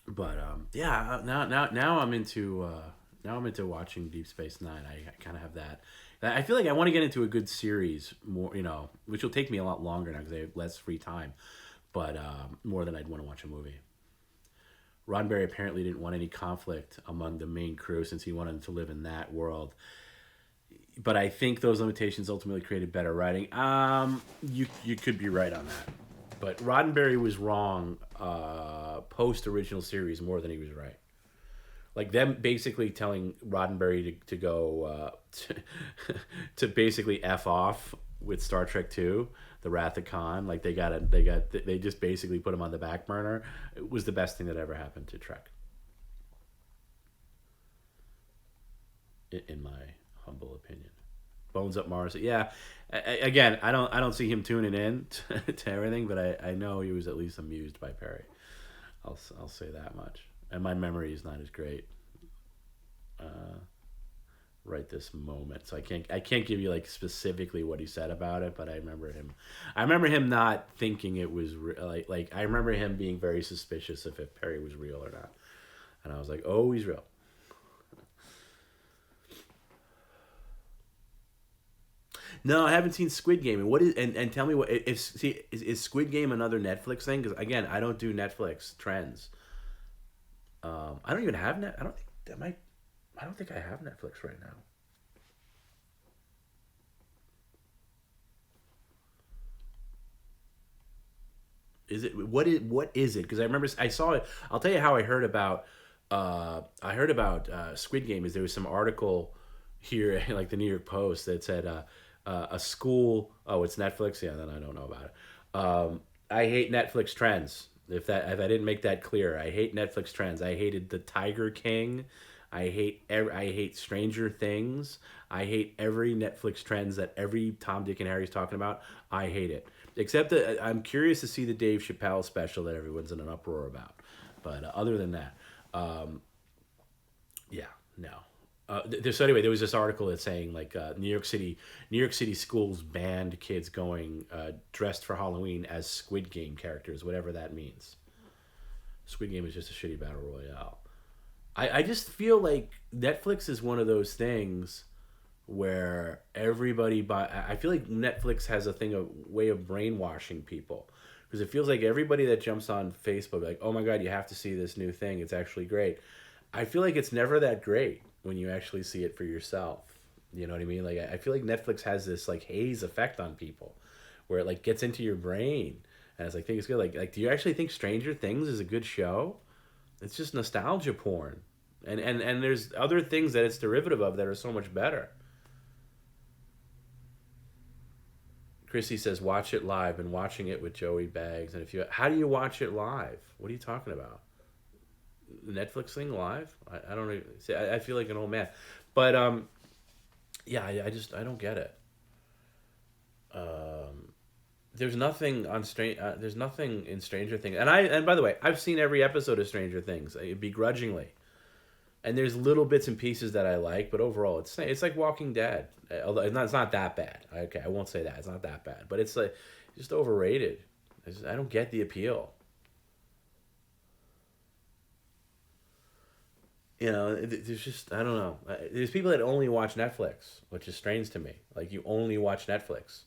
But yeah, now I'm into. Now I'm into watching Deep Space Nine. I kind of have that. I feel like I want to get into a good series more, which will take me a lot longer now because I have less free time, but more than I'd want to watch a movie. Roddenberry apparently didn't want any conflict among the main crew since he wanted them to live in that world. but I think those limitations ultimately created better writing. You could be right on that, but Roddenberry was wrong post original series more than he was right. Like them basically telling Roddenberry to go to basically f off with Star Trek Two, The Wrath of Khan. Like they just basically put him on the back burner. It was the best thing that ever happened to Trek, in my humble opinion. Bones Up Mars. Yeah, again, I don't see him tuning in to everything, but I know he was at least amused by Perry. I'll say that much. And my memory is not as great right this moment, so I can't give you like specifically what he said about it, but I remember him not thinking it was like I remember him being very suspicious of if Perry was real or not, and I was like, oh, he's real. No, I haven't seen Squid Game. And what is and tell me what if see is Squid Game another Netflix thing? Because again, I don't do Netflix trends. I don't even have net. I don't think that might. I don't think I have Netflix right now. Is it what is it? Because I remember I saw it. I'll tell you how I heard about. Squid Game. Is there was some article here, like the New York Post, that said a school. Oh, it's Netflix. Yeah, then I don't know about it. I hate Netflix trends. If I didn't make that clear, I hate Netflix trends. I hated the Tiger King. I hate Stranger Things. I hate every Netflix trends that every Tom, Dick, and Harry's talking about. I hate it. Except that I'm curious to see the Dave Chappelle special that everyone's in an uproar about. But other than that, yeah, no. So anyway, there was this article that's saying like New York City schools banned kids going dressed for Halloween as Squid Game characters, whatever that means. Squid Game is just a shitty battle royale. I just feel like Netflix is one of those things where everybody buy. I feel like Netflix has a way of brainwashing people because it feels like everybody that jumps on Facebook like, oh my god, you have to see this new thing. It's actually great. I feel like it's never that great when you actually see it for yourself. You know what I mean? Like I feel like Netflix has this like haze effect on people, where it like gets into your brain, and it's like think it's good. Like do you actually think Stranger Things is a good show? It's just nostalgia porn, and there's other things that it's derivative of that are so much better. Chrissy says watch it live and watching it with Joey Bags, and if you how do you watch it live? What are you talking about? Netflix thing live? I don't know. See, I feel like an old man, but yeah, I don't get it. Um, there's nothing in Stranger Things, and by the way, I've seen every episode of Stranger Things begrudgingly, and there's little bits and pieces that I like, but overall, it's like Walking Dead. Although it's not that bad. Okay, I won't say that it's not that bad, but it's like just overrated. I don't get the appeal. There's just I don't know. There's people that only watch Netflix, which is strange to me. Like you only watch Netflix.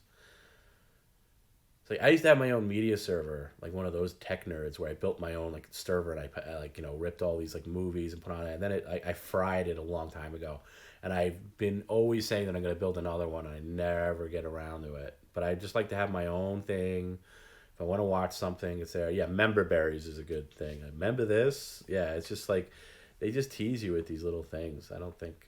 It's like I used to have my own media server, like one of those tech nerds, where I built my own like server and I like ripped all these like movies and put on it, and then I fried it a long time ago, and I've been always saying that I'm gonna build another one, and I never get around to it. But I just like to have my own thing. If I want to watch something, it's there. Yeah, member berries is a good thing. Remember this? Yeah, it's just like they just tease you with these little things. I don't think.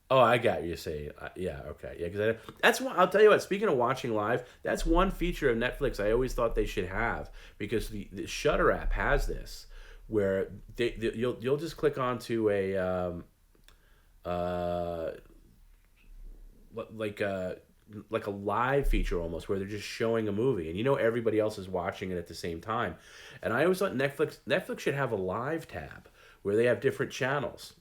Oh, I got you saying. Yeah, okay, yeah. Because that's one. I'll tell you what. Speaking of watching live, that's one feature of Netflix I always thought they should have because the Shutter app has this, where you'll just click onto a uh, like a live feature almost where they're just showing a movie and everybody else is watching it at the same time. And I always thought Netflix should have a live tab where they have different channels.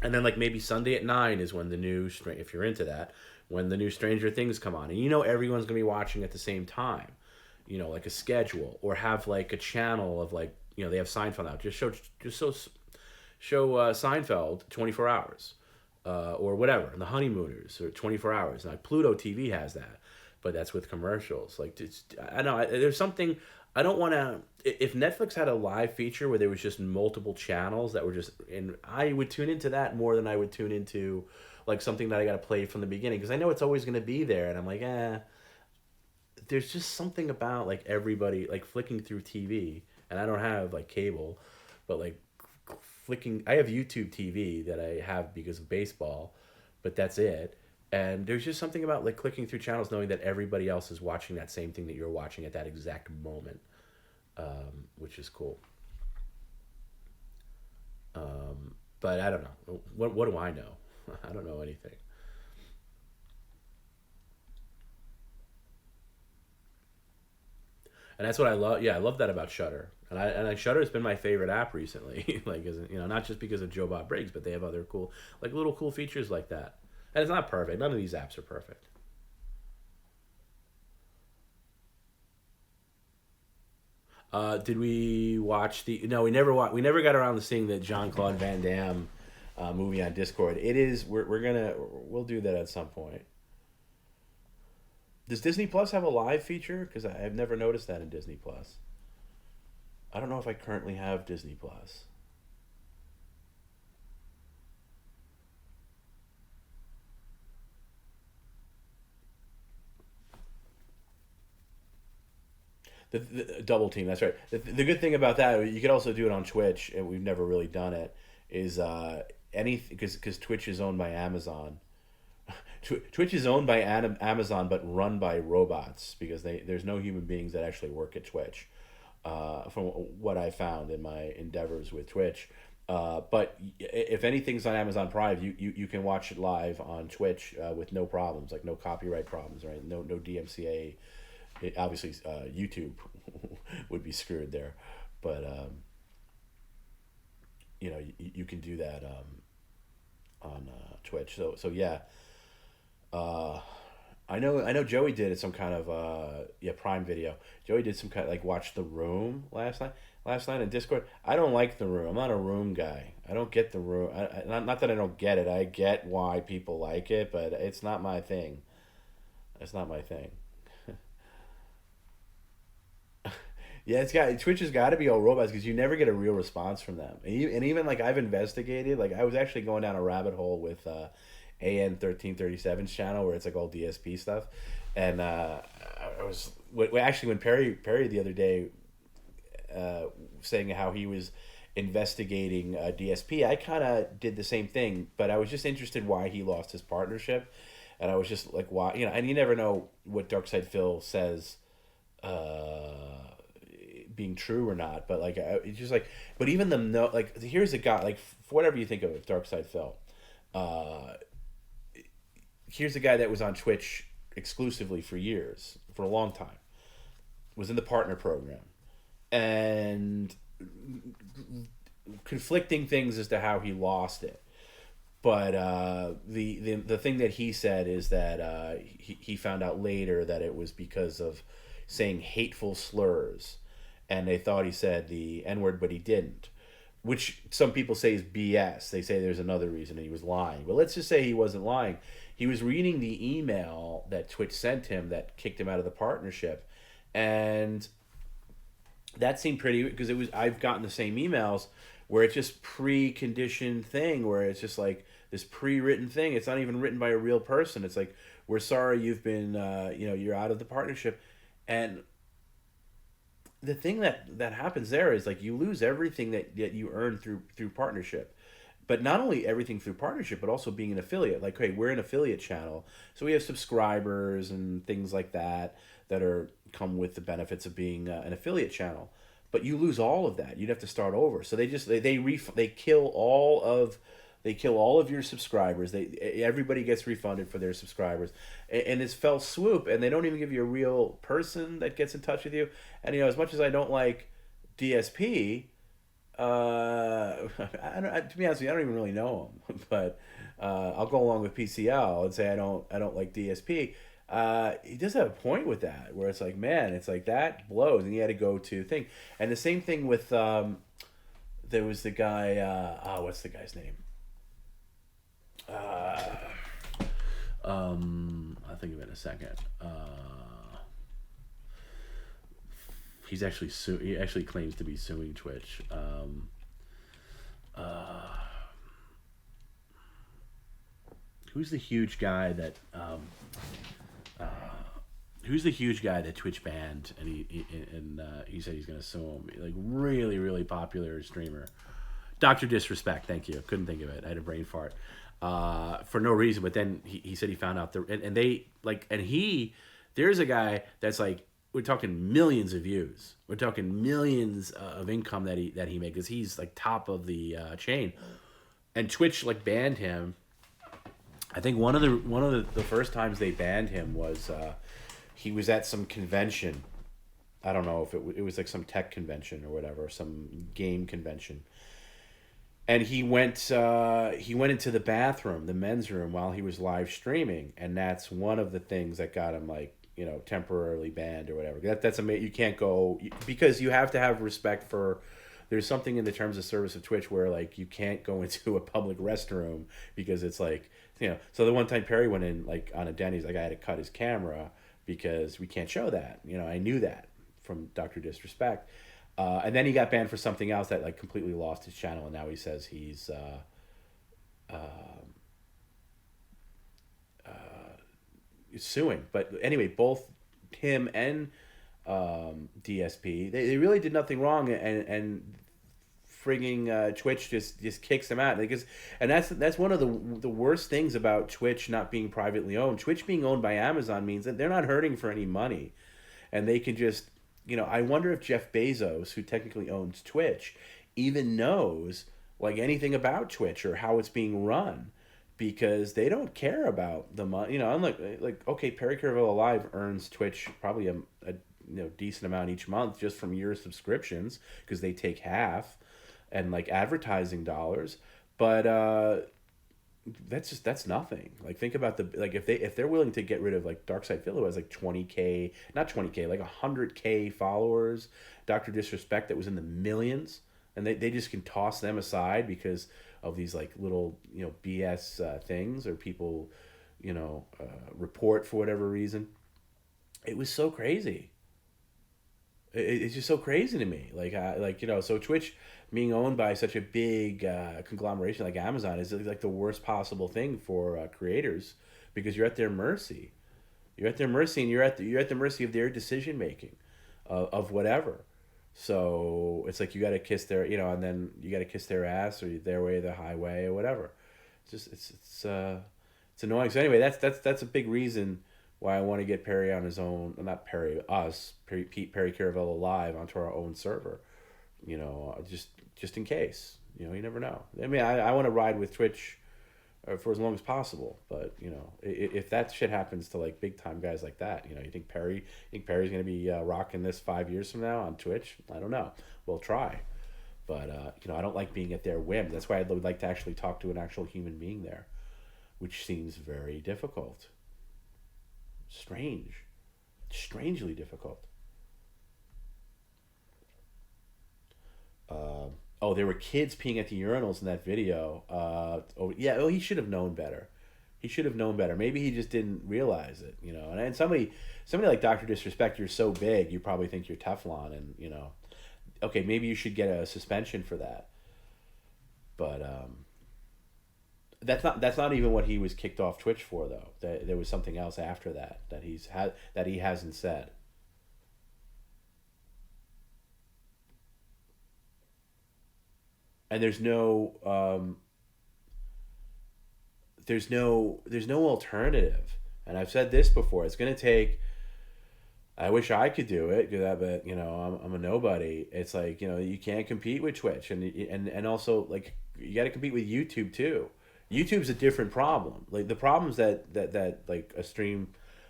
And then like maybe Sunday at 9 is when the new if you're into that, when the new Stranger Things come on. And everyone's going to be watching at the same time. Like a schedule or have like a channel of like, they have Seinfeld out. Show Seinfeld 24 hours. Or whatever, the Honeymooners or 24 hours. Like Pluto TV has that, but that's with commercials. Like I know there's something I don't want to. If Netflix had a live feature where there was just multiple channels that were just, and I would tune into that more than I would tune into, like something that I got to play from the beginning because I know it's always going to be there, and I'm like, there's just something about like everybody like flicking through TV, and I don't have like cable, but like flicking. I have YouTube TV that I have because of baseball, but that's it. And there's just something about like clicking through channels, knowing that everybody else is watching that same thing that you're watching at that exact moment, which is cool. But I don't know. What do I know? I don't know anything. And that's what I love. Yeah, I love that about Shutter. And Shutter has been my favorite app recently. Like, not just because of Joe Bob Briggs, but they have other cool, like little cool features like that. And it's not perfect. None of these apps are perfect. Did we watch the? No, we never watched. We never got around to seeing the Jean Claude Van Damme movie on Discord. It is. We'll do that at some point. Does Disney Plus have a live feature? Because I've never noticed that in Disney Plus. I don't know if I currently have Disney Plus. The double team. That's right. The good thing about that, you could also do it on Twitch, and we've never really done it. Is any because Twitch is owned by Amazon. Twitch is owned by Amazon, but run by robots because there's no human beings that actually work at Twitch. From what I found in my endeavors with Twitch. But if anything's on Amazon Prime, you can watch it live on Twitch with no problems, like no copyright problems, right? No DMCA. Obviously, YouTube would be screwed there, but you can do that on Twitch. So yeah, uh, I know Joey did some kind of Prime Video. Joey did some kind of like watch The Room last night in Discord. I don't like The Room. I'm not a Room guy. I don't get The Room. Not that I don't get it. I get why people like it, but it's not my thing. It's not my thing. Yeah, Twitch has got to be all robots because you never get a real response from them. And even like I've investigated, like I was actually going down a rabbit hole with AN 1337's channel where it's like all DSP stuff, and I was actually when Perry the other day saying how he was investigating DSP, I kind of did the same thing, but I was just interested why he lost his partnership, and I was just like, why, and you never know what Darkside Phil says. Being true or not, but like it's just like, but even the no, like here's a guy like for whatever you think of it, Darkside Phil, uh, here's a guy that was on Twitch exclusively for years, for a long time, was in the partner program, and conflicting things as to how he lost it. But the thing that he said is that he found out later that it was because of saying hateful slurs, and they thought he said the N word, but he didn't. Which some people say is BS. They say there's another reason and he was lying. But let's just say he wasn't lying. He was reading the email that Twitch sent him that kicked him out of the partnership, and that seemed pretty because it was. I've gotten the same emails where it's just preconditioned thing where it's just like this pre-written thing. It's not even written by a real person. It's like, we're sorry you've been you're out of the partnership, and the thing that happens there is like you lose everything that you earn through partnership, but not only everything through partnership, but also being an affiliate. Like, hey, we're an affiliate channel, so we have subscribers and things like that are come with the benefits of being an affiliate channel. But you lose all of that. You'd have to start over. So they kill all of your subscribers. Everybody gets refunded for their subscribers, and it's fell swoop. And they don't even give you a real person that gets in touch with you. And as much as I don't like DSP, to be honest with you, I don't even really know him. But I'll go along with PCL and say I don't like DSP. He does have a point with that, where it's like, man, it's like that blows, and he had to go to thing. And the same thing with there was the guy. What's the guy's name? I'll think of it in a second. He actually claims to be suing Twitch. who's the huge guy that who's the huge guy that Twitch banned, and he said he's going to sue him. Like really, really popular streamer. Dr. Disrespect. Thank you. Couldn't think of it. I had a brain fart for no reason. But then he said he found out and they like and he there's a guy that's like we're talking millions of views. We're talking millions of income that he makes because he's like top of the chain. And Twitch like banned him. I think one of the first times they banned him was he was at some convention. I don't know if it was like some tech convention or whatever, some game convention. And he went into the bathroom, the men's room, while he was live streaming, and that's one of the things that got him like temporarily banned or whatever. That's amazing. You can't go because you have to have respect for. There's something in the terms of service of Twitch where like you can't go into a public restroom because it's like So the one time Perry went in like on a Denny's, like I had to cut his camera because we can't show that. I knew that from Dr. Disrespect. And then he got banned for something else that like completely lost his channel, and now he says he's suing. But anyway, both him and DSP, they really did nothing wrong, and frigging Twitch just kicks them out because, and that's one of the worst things about Twitch not being privately owned. Twitch being owned by Amazon means that they're not hurting for any money, and they can just. I wonder if Jeff Bezos, who technically owns Twitch, even knows like anything about Twitch or how it's being run, because they don't care about the money. Unlike okay, Perry Caravello Live earns Twitch probably a decent amount each month just from your subscriptions because they take half, and like advertising dollars, but that's nothing. Like think about if they're willing to get rid of like Darkside Phil, who has like 20K, not 20K, like 100K followers, Dr. Disrespect that was in the millions, and they just can toss them aside because of these like little BS things, or people report for whatever reason. It was so crazy. It's just so crazy to me. So Twitch being owned by such a big conglomeration like Amazon is like the worst possible thing for creators, because you're at their mercy. You're at their mercy, and you're at the mercy of their decision making, of whatever. So it's like you got to kiss their and then you got to kiss their ass, or their way or the highway or whatever. It's annoying. So anyway, that's a big reason why I want to get Perry on his own, not Perry, us, Perry Caravello Live onto our own server, just in case, you never know. I mean, I want to ride with Twitch for as long as possible, but if that shit happens to like big time guys like that, you think Perry's going to be rocking this 5 years from now on Twitch? I don't know. We'll try, but I don't like being at their whim. That's why I'd like to actually talk to an actual human being there, which seems very difficult. Strangely difficult. There were kids peeing at the urinals in that video. He should have known better. Maybe he just didn't realize it, And somebody like Dr. Disrespect, you're so big, you probably think you're Teflon, and okay, maybe you should get a suspension for that. But that's not even what he was kicked off Twitch for, though. There was something else after that he hasn't said. And there's no alternative. And I've said this before. It's gonna take. I wish I could do it, but I'm a nobody. It's like you can't compete with Twitch, and also like you got to compete with YouTube too. YouTube's a different problem. Like the problems that like a stream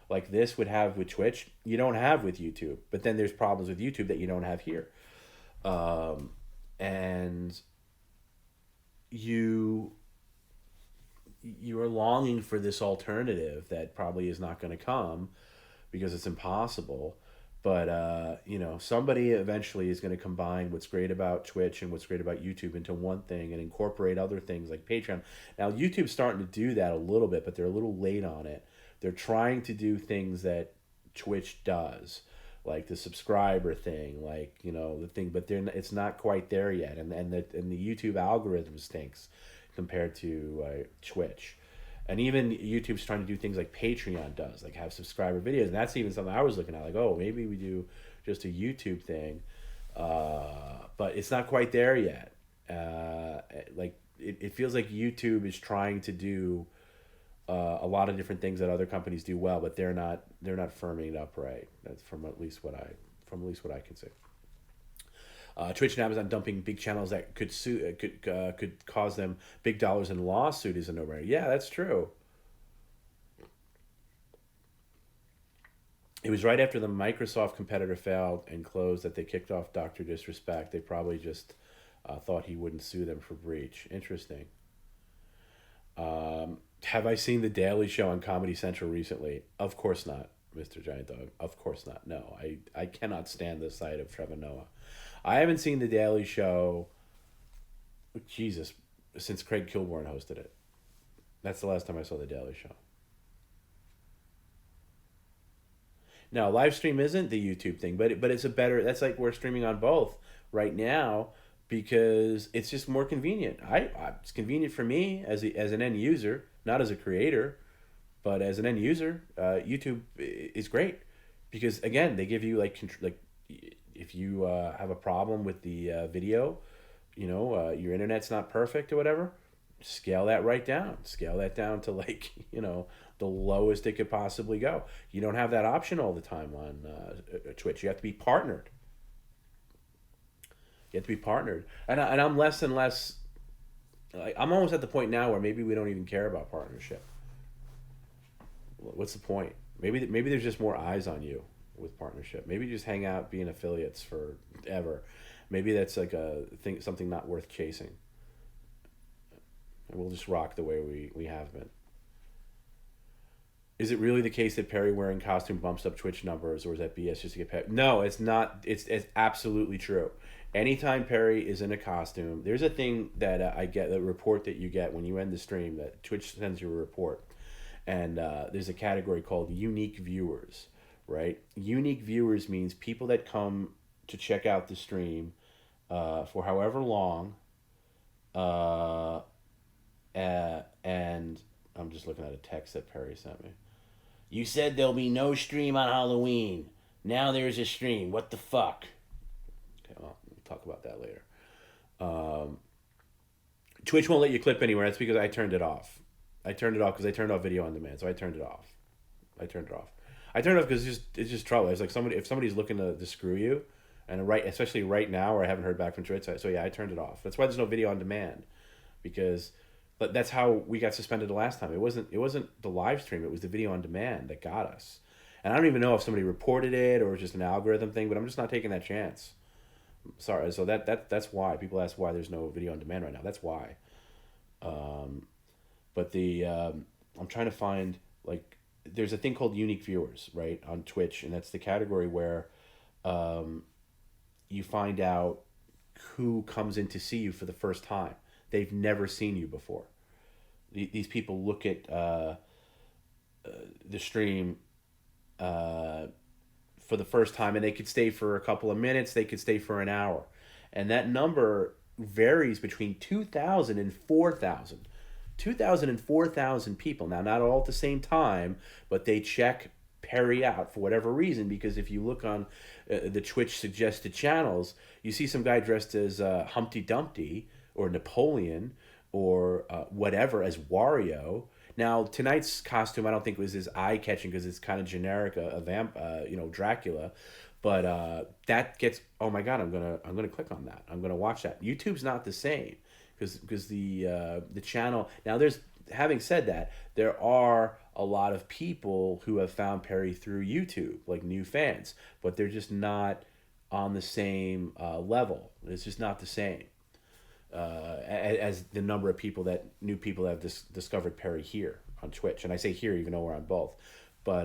like this would have with Twitch, you don't have with YouTube. But then there's problems with YouTube that you don't have here. And you are longing for this alternative that probably is not going to come because it's impossible. But somebody eventually is going to combine what's great about Twitch and what's great about YouTube into one thing and incorporate other things like Patreon. Now YouTube's starting to do that a little bit, but they're a little late on it. They're trying to do things that Twitch does, like the subscriber thing, like the thing, but it's not quite there yet, and the YouTube algorithm stinks compared to Twitch. And even YouTube's trying to do things like Patreon does, like have subscriber videos, and that's even something I was looking at, like, oh, maybe we do just a YouTube thing, but it's not quite there yet. Like it feels like YouTube is trying to do a lot of different things that other companies do well, but they're not firming it up right. That's from at least what I can see. Twitch and Amazon dumping big channels that could cause them big dollars in lawsuit is a no-brainer. Yeah, that's true. It was right after the Microsoft competitor failed and closed that they kicked off Dr. Disrespect. They probably just thought he wouldn't sue them for breach. Interesting. Have I seen The Daily Show on Comedy Central recently? Of course not, Mr. Giant Dog. Of course not. No, I cannot stand the sight of Trevor Noah. I haven't seen The Daily Show, Jesus, since Craig Kilborn hosted it. That's the last time I saw The Daily Show. Now, live stream isn't the YouTube thing, but it's a better. That's like we're streaming on both right now because it's just more convenient. It's convenient for me as an end user, not as a creator, but as an end user, YouTube is great because again they give you like if you have a problem with the video, your internet's not perfect or whatever, scale that right down. Scale that down to like the lowest it could possibly go. You don't have that option all the time on Twitch. You have to be partnered. And I'm less and less. Like, I'm almost at the point now where maybe we don't even care about partnership. What's the point? Maybe there's just more eyes on you with partnership. Maybe just hang out being affiliates forever. Maybe that's like something not worth chasing. And we'll just rock the way we have been. Is it really the case that Perry wearing costume bumps up Twitch numbers, or is that BS just to get paid? No, it's not. It's absolutely true. Anytime Perry is in a costume, there's a thing that I get, the report that you get when you end the stream, that Twitch sends you a report. And there's a category called unique viewers, right? Unique viewers means people that come to check out the stream for however long. And I'm just looking at a text that Perry sent me. You said there'll be no stream on Halloween. Now there's a stream. What the fuck? Okay, well, we'll talk about that later. Twitch won't let you clip anywhere. That's because I turned it off. I turned it off because I turned off video on demand, so I turned it off. I turned it off because it's just trouble. It's like if somebody's looking to screw you, and especially right now where I haven't heard back from Twitch, so yeah, I turned it off. That's why there's no video on demand, because that's how we got suspended the last time. It wasn't the live stream. It was the video on demand that got us. And I don't even know if somebody reported it or it was just an algorithm thing, but I'm just not taking that chance. Sorry. So that's why people ask why there's no video on demand right now. That's why. But I'm trying to find, like, there's a thing called unique viewers, right, on Twitch, and that's the category where you find out who comes in to see you for the first time. They've never seen you before. These people look at the stream for the first time, and they could stay for a couple of minutes, they could stay for an hour. And that number varies between 2,000 and 4,000. 2,000 and 4,000 people. Now, not all at the same time, but they check Perry out for whatever reason, because if you look on the Twitch suggested channels, you see some guy dressed as Humpty Dumpty or Napoleon or whatever as Wario. Now, tonight's costume I don't think was as eye-catching because it's kind of generic, Dracula. But that gets, oh my God, I'm gonna click on that. I'm gonna watch that. YouTube's not the same because the channel now. Having said that, there are a lot of people who have found Perry through YouTube, like new fans, but they're just not on the same level. It's just not the same as the number of new people that have discovered Perry here on Twitch. And I say here, even though we're on both, but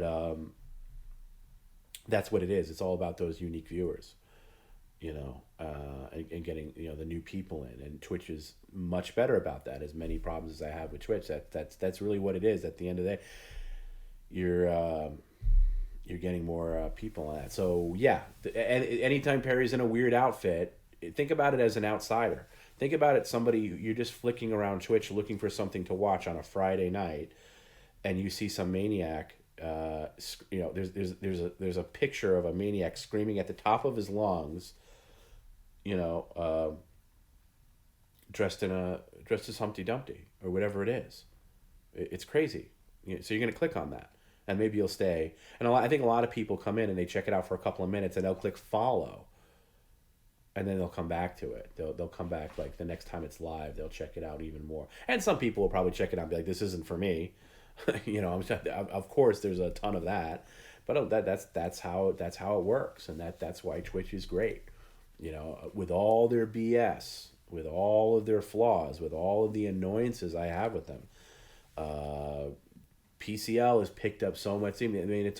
that's what it is. It's all about those unique viewers, and getting the new people in. And Twitch is much better about that. As many problems as I have with Twitch, that's really what it is. At the end of the day, you're getting more people on that. So yeah, anytime Perry's in a weird outfit, think about it as an outsider. Think about it, somebody you're just flicking around Twitch looking for something to watch on a Friday night, and you see some maniac, there's a picture of a maniac screaming at the top of his lungs, you know, dressed as Humpty Dumpty or whatever it is. It's crazy. So you're gonna click on that, and maybe you'll stay. And I think a lot of people come in and they check it out for a couple of minutes, and they'll click follow, and then they'll come back to it. They'll come back like the next time it's live. They'll check it out even more. And some people will probably check it out and be like, "This isn't for me." Of course, there's a ton of that, but that's how it works, and that's why Twitch is great. With all their BS, with all of their flaws, with all of the annoyances I have with them, PCL has picked up so much. I mean,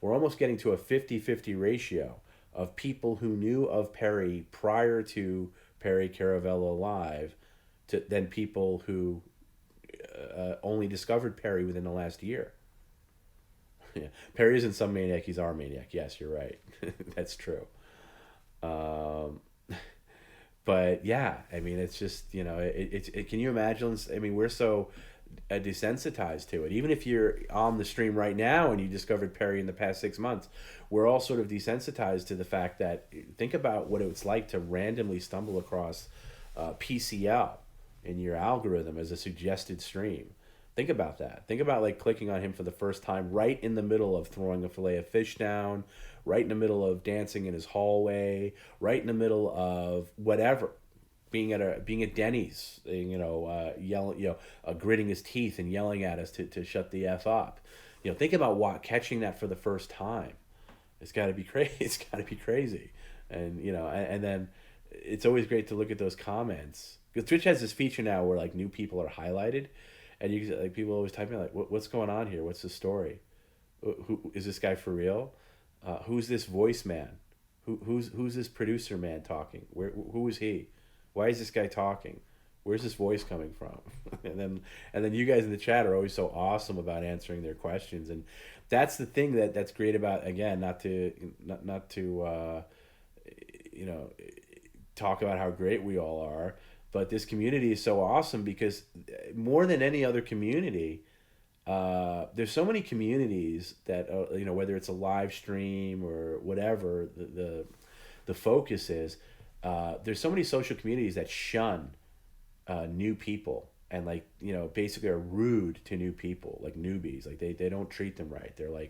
we're almost getting to a 50-50 ratio of people who knew of Perry prior to Perry Caravello Live to then people who only discovered Perry within the last year. Yeah. Perry isn't some maniac, he's our maniac. Yes, you're right. That's true. But yeah, I mean, it's just, can you imagine? I mean, we're so desensitized to it. Even if you're on the stream right now and you discovered Perry in the past 6 months, we're all sort of desensitized to the fact that, think about what it's like to randomly stumble across PCL in your algorithm as a suggested stream. Think about that. Think about like clicking on him for the first time right in the middle of throwing a fillet of fish down, right in the middle of dancing in his hallway, right in the middle of whatever, being at Denny's, yelling, gritting his teeth and yelling at us to shut the F up. Think about catching that for the first time. It's got to be crazy. It's got to be crazy, and then it's always great to look at those comments, because Twitch has this feature now where like new people are highlighted, and you like people always type in like, what's going on here? What's the story? Who is this guy for real? Who's this voice man? Who's this producer man talking? Who is he? Why is this guy talking? Where's this voice coming from? and then you guys in the chat are always so awesome about answering their questions, and that's the thing that's great about, again, not to talk about how great we all are, but this community is so awesome because more than any other community, there's so many communities that whether it's a live stream or whatever the focus is, there's so many social communities that shun new people and basically are rude to new people, like newbies. Like they don't treat them right. They're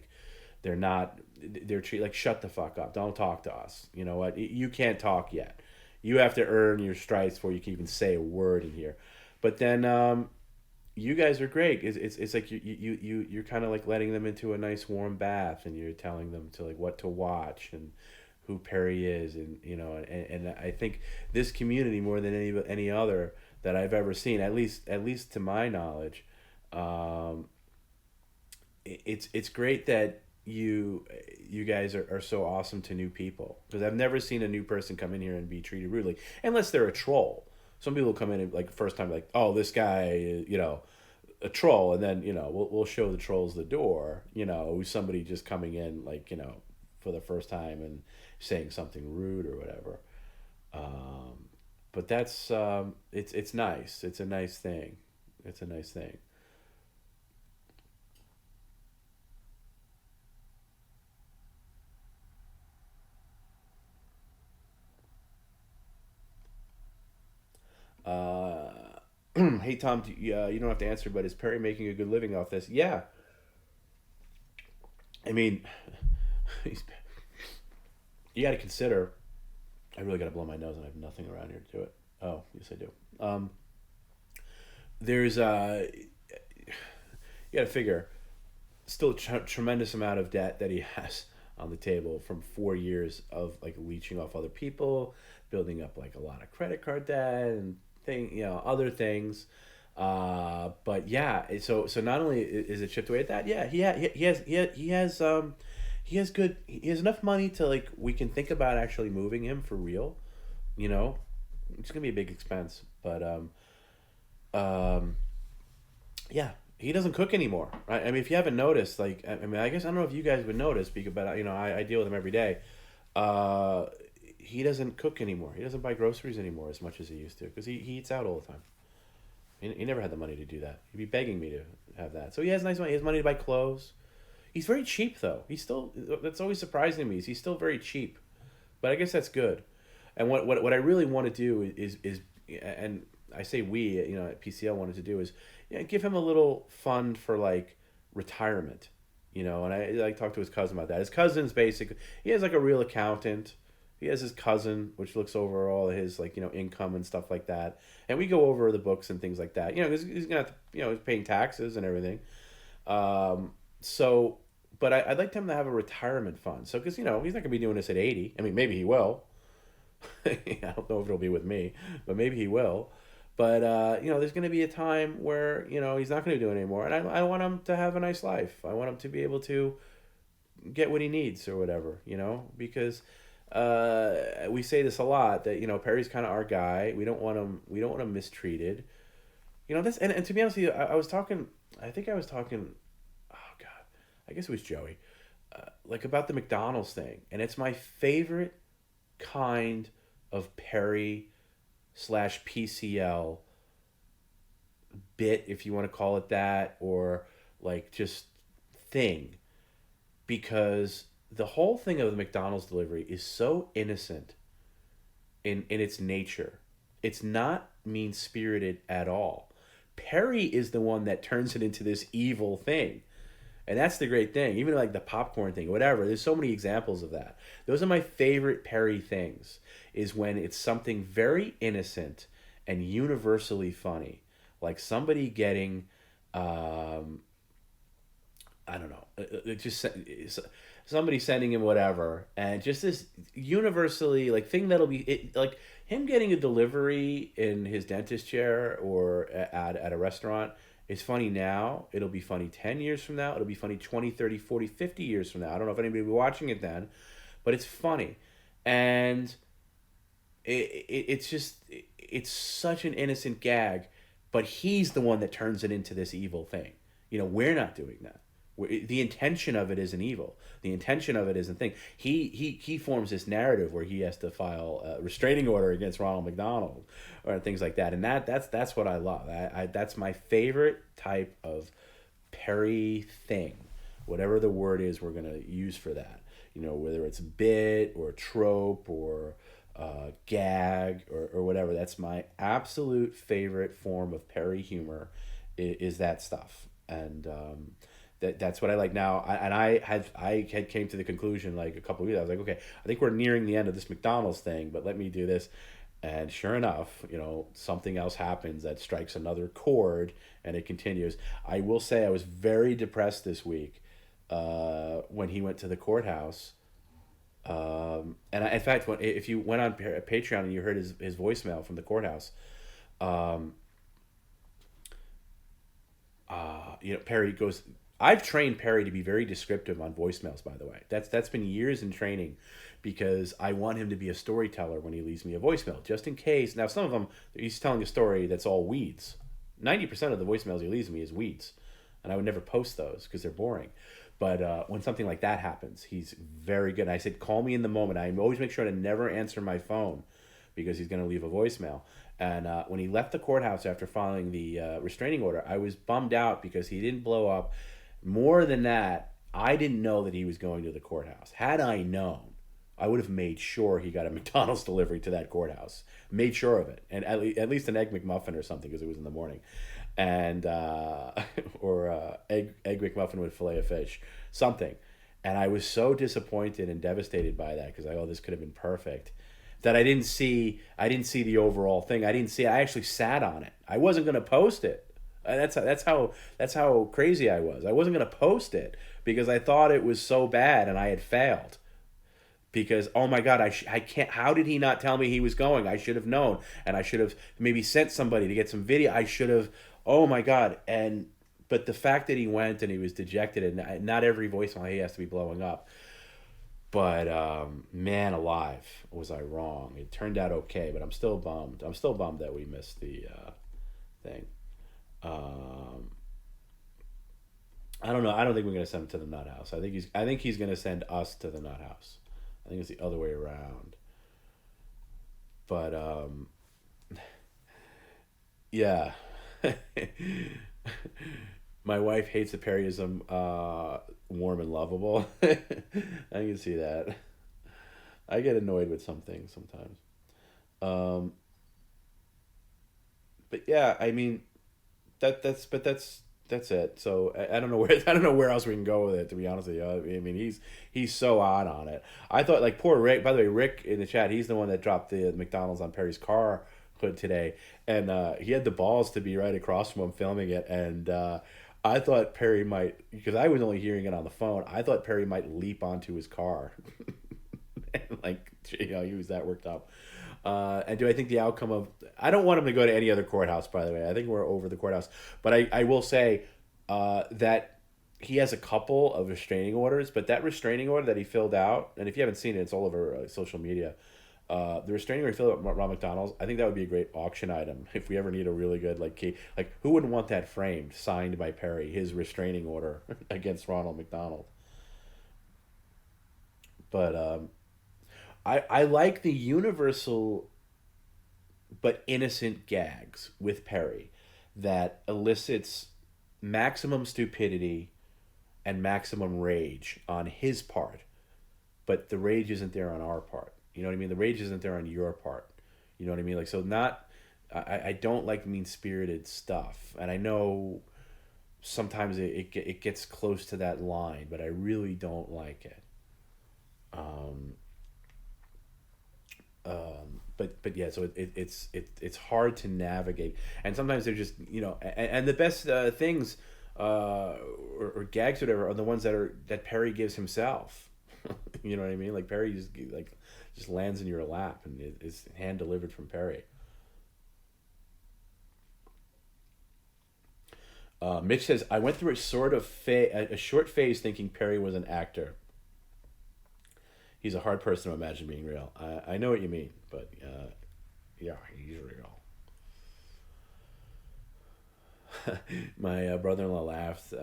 treated like, shut the fuck up, don't talk to us. You know what, you can't talk yet. You have to earn your stripes before you can even say a word in here. But then you guys are great. It's like you're kind of like letting them into a nice warm bath, and you're telling them to like what to watch and who Perry is, and I think this community, more than any other that I've ever seen, at least to my knowledge, it's great that you guys are so awesome to new people, because I've never seen a new person come in here and be treated rudely, unless they're a troll. Some people come in and like first time like, oh, this guy is, a troll, and then we'll show the trolls the door. Who's somebody just coming in like for the first time and saying something rude or whatever. But that's it's nice. It's a nice thing. It's a nice thing. Hey Tom, you don't have to answer, but is Perry making a good living off this? Yeah. I mean, you got to consider. I really got to blow my nose, and I have nothing around here to do it. Oh, yes, I do. There's you got to figure, still a tremendous amount of debt that he has on the table from 4 years of like leeching off other people, building up like a lot of credit card debt and other things. But yeah, so not only is it chipped away at that, yeah, he has enough money to like we can think about actually moving him for real. It's gonna be a big expense, but yeah, he doesn't cook anymore, right? I mean, if you haven't noticed, like, I mean, I guess I don't know if you guys would notice, because, but I deal with him every day. He doesn't cook anymore. He doesn't buy groceries anymore as much as he used to, because he eats out all the time. He never had the money to do that. He'd be begging me to have that. So he has nice money. He has money to buy clothes. He's very cheap though. He's still that's always surprising to me. Is he's still very cheap, but I guess that's good. And what I really want to do is and I say we at PCL wanted to do is give him a little fund for like retirement. And I like talked to his cousin about that. His cousin's basically he has like a real accountant. He has his cousin, which looks over all his like income and stuff like that, and we go over the books and things like that. He's gonna have to, he's paying taxes and everything. So, but I'd like him to have a retirement fund. So, because he's not gonna be doing this at 80. I mean, maybe he will. I don't know if it'll be with me, but maybe he will. But there's going to be a time where he's not going to do it anymore, and I want him to have a nice life. I want him to be able to get what he needs or whatever, because we say this a lot that Perry's kind of our guy. We don't want him mistreated. This and to be honest with you, I was talking. I think I was talking. Oh God, I guess it was Joey, like about the McDonald's thing, and it's my favorite kind of Perry slash PCL bit, if you want to call it that, or like just thing, because the whole thing of the McDonald's delivery is so innocent in its nature. It's not mean spirited at all. Perry is the one that turns it into this evil thing. And that's the great thing. Even like the popcorn thing, whatever. There's so many examples of that. Those are my favorite Perry things, is when it's something very innocent and universally funny. Like somebody getting, I don't know, just somebody sending him whatever. And just this universally, like, thing that'll be, like him getting a delivery in his dentist chair or at a restaurant. It's funny now. It'll be funny 10 years from now. It'll be funny 20, 30, 40, 50 years from now. I don't know if anybody will be watching it then, but it's funny. And it's such an innocent gag, but he's the one that turns it into this evil thing. We're not doing that. The intention of it isn't evil. The intention of it isn't thing. He forms this narrative where he has to file a restraining order against Ronald McDonald or things like that. And that's what I love. That's my favorite type of Perry thing, whatever the word is we're gonna use for that. Whether it's bit or trope or gag or whatever. That's my absolute favorite form of Perry humor. Is that stuff. And that's what I like now. I had came to the conclusion like a couple of years. I was like, okay, I think we're nearing the end of this McDonald's thing, but let me do this. And sure enough, something else happens that strikes another chord, and it continues. I will say I was very depressed this week when he went to the courthouse. In fact, if you went on Patreon and you heard his voicemail from the courthouse, Perry goes. I've trained Perry to be very descriptive on voicemails, by the way. That's been years in training, because I want him to be a storyteller when he leaves me a voicemail, just in case. Now, some of them, he's telling a story that's all weeds. 90% of the voicemails he leaves me is weeds, and I would never post those because they're boring. But when something like that happens, he's very good. And I said, call me in the moment. I always make sure to never answer my phone because he's going to leave a voicemail. And when he left the courthouse after filing the restraining order, I was bummed out because he didn't blow up. More than that, I didn't know that he was going to the courthouse. Had I known, I would have made sure he got a McDonald's delivery to that courthouse. Made sure of it. And at least an Egg McMuffin or something, because it was in the morning. And or egg McMuffin with filet of fish. Something. And I was so disappointed and devastated by that, because this could have been perfect, that I didn't see the overall thing. I actually sat on it. I wasn't going to post it. That's how crazy I was. I wasn't going to post it because I thought it was so bad and I had failed. Because, oh my God, I can't. How did he not tell me he was going? I should have known, and I should have maybe sent somebody to get some video. I should have. Oh my God! But the fact that he went and he was dejected, and not every voicemail he has to be blowing up. But man alive, was I wrong? It turned out okay, but I'm still bummed. I'm still bummed that we missed the thing. I don't know. I don't think we're gonna send him to the nut house. I think he's gonna send us to the nut house. I think it's the other way around. But yeah, My wife hates that Perry is warm and lovable. I can see that. I get annoyed with some things sometimes. Um, but yeah, I mean that's it. So I don't know where I don't know where else we can go with it. To be honest with you, I mean he's so odd on it. I thought like poor Rick. By the way, Rick in the chat, he's the one that dropped the McDonald's on Perry's car hood today, and he had the balls to be right across from him filming it, and I thought Perry might because I was only hearing it on the phone. I thought Perry might leap onto his car, and like he was that worked up. And do I think the outcome of I don't want him to go to any other courthouse, by the way. I think we're over the courthouse. But I will say that he has a couple of restraining orders, but that restraining order that he filled out, and if you haven't seen it, it's all over social media. The restraining order he filled out at Ron McDonald's, I think that would be a great auction item if we ever need a really good like key. Like who wouldn't want that framed, signed by Perry, his restraining order against Ronald McDonald. But I like the universal but innocent gags with Perry that elicits maximum stupidity and maximum rage on his part, but the rage isn't there on our part. You know what I mean? The rage isn't there on your part. You know what I mean? Like so not I don't like mean spirited stuff. And I know sometimes it gets close to that line, but I really don't like it. Um, but yeah, so it's hard to navigate, and sometimes they're just and the best things or gags or whatever are the ones that Perry gives himself. You know what I mean? Like Perry just lands in your lap and is hand delivered from Perry. Mitch says I went through a sort of a short phase thinking Perry was an actor. He's a hard person to imagine being real. I know what you mean, but yeah, he's real. My brother-in-law laughed.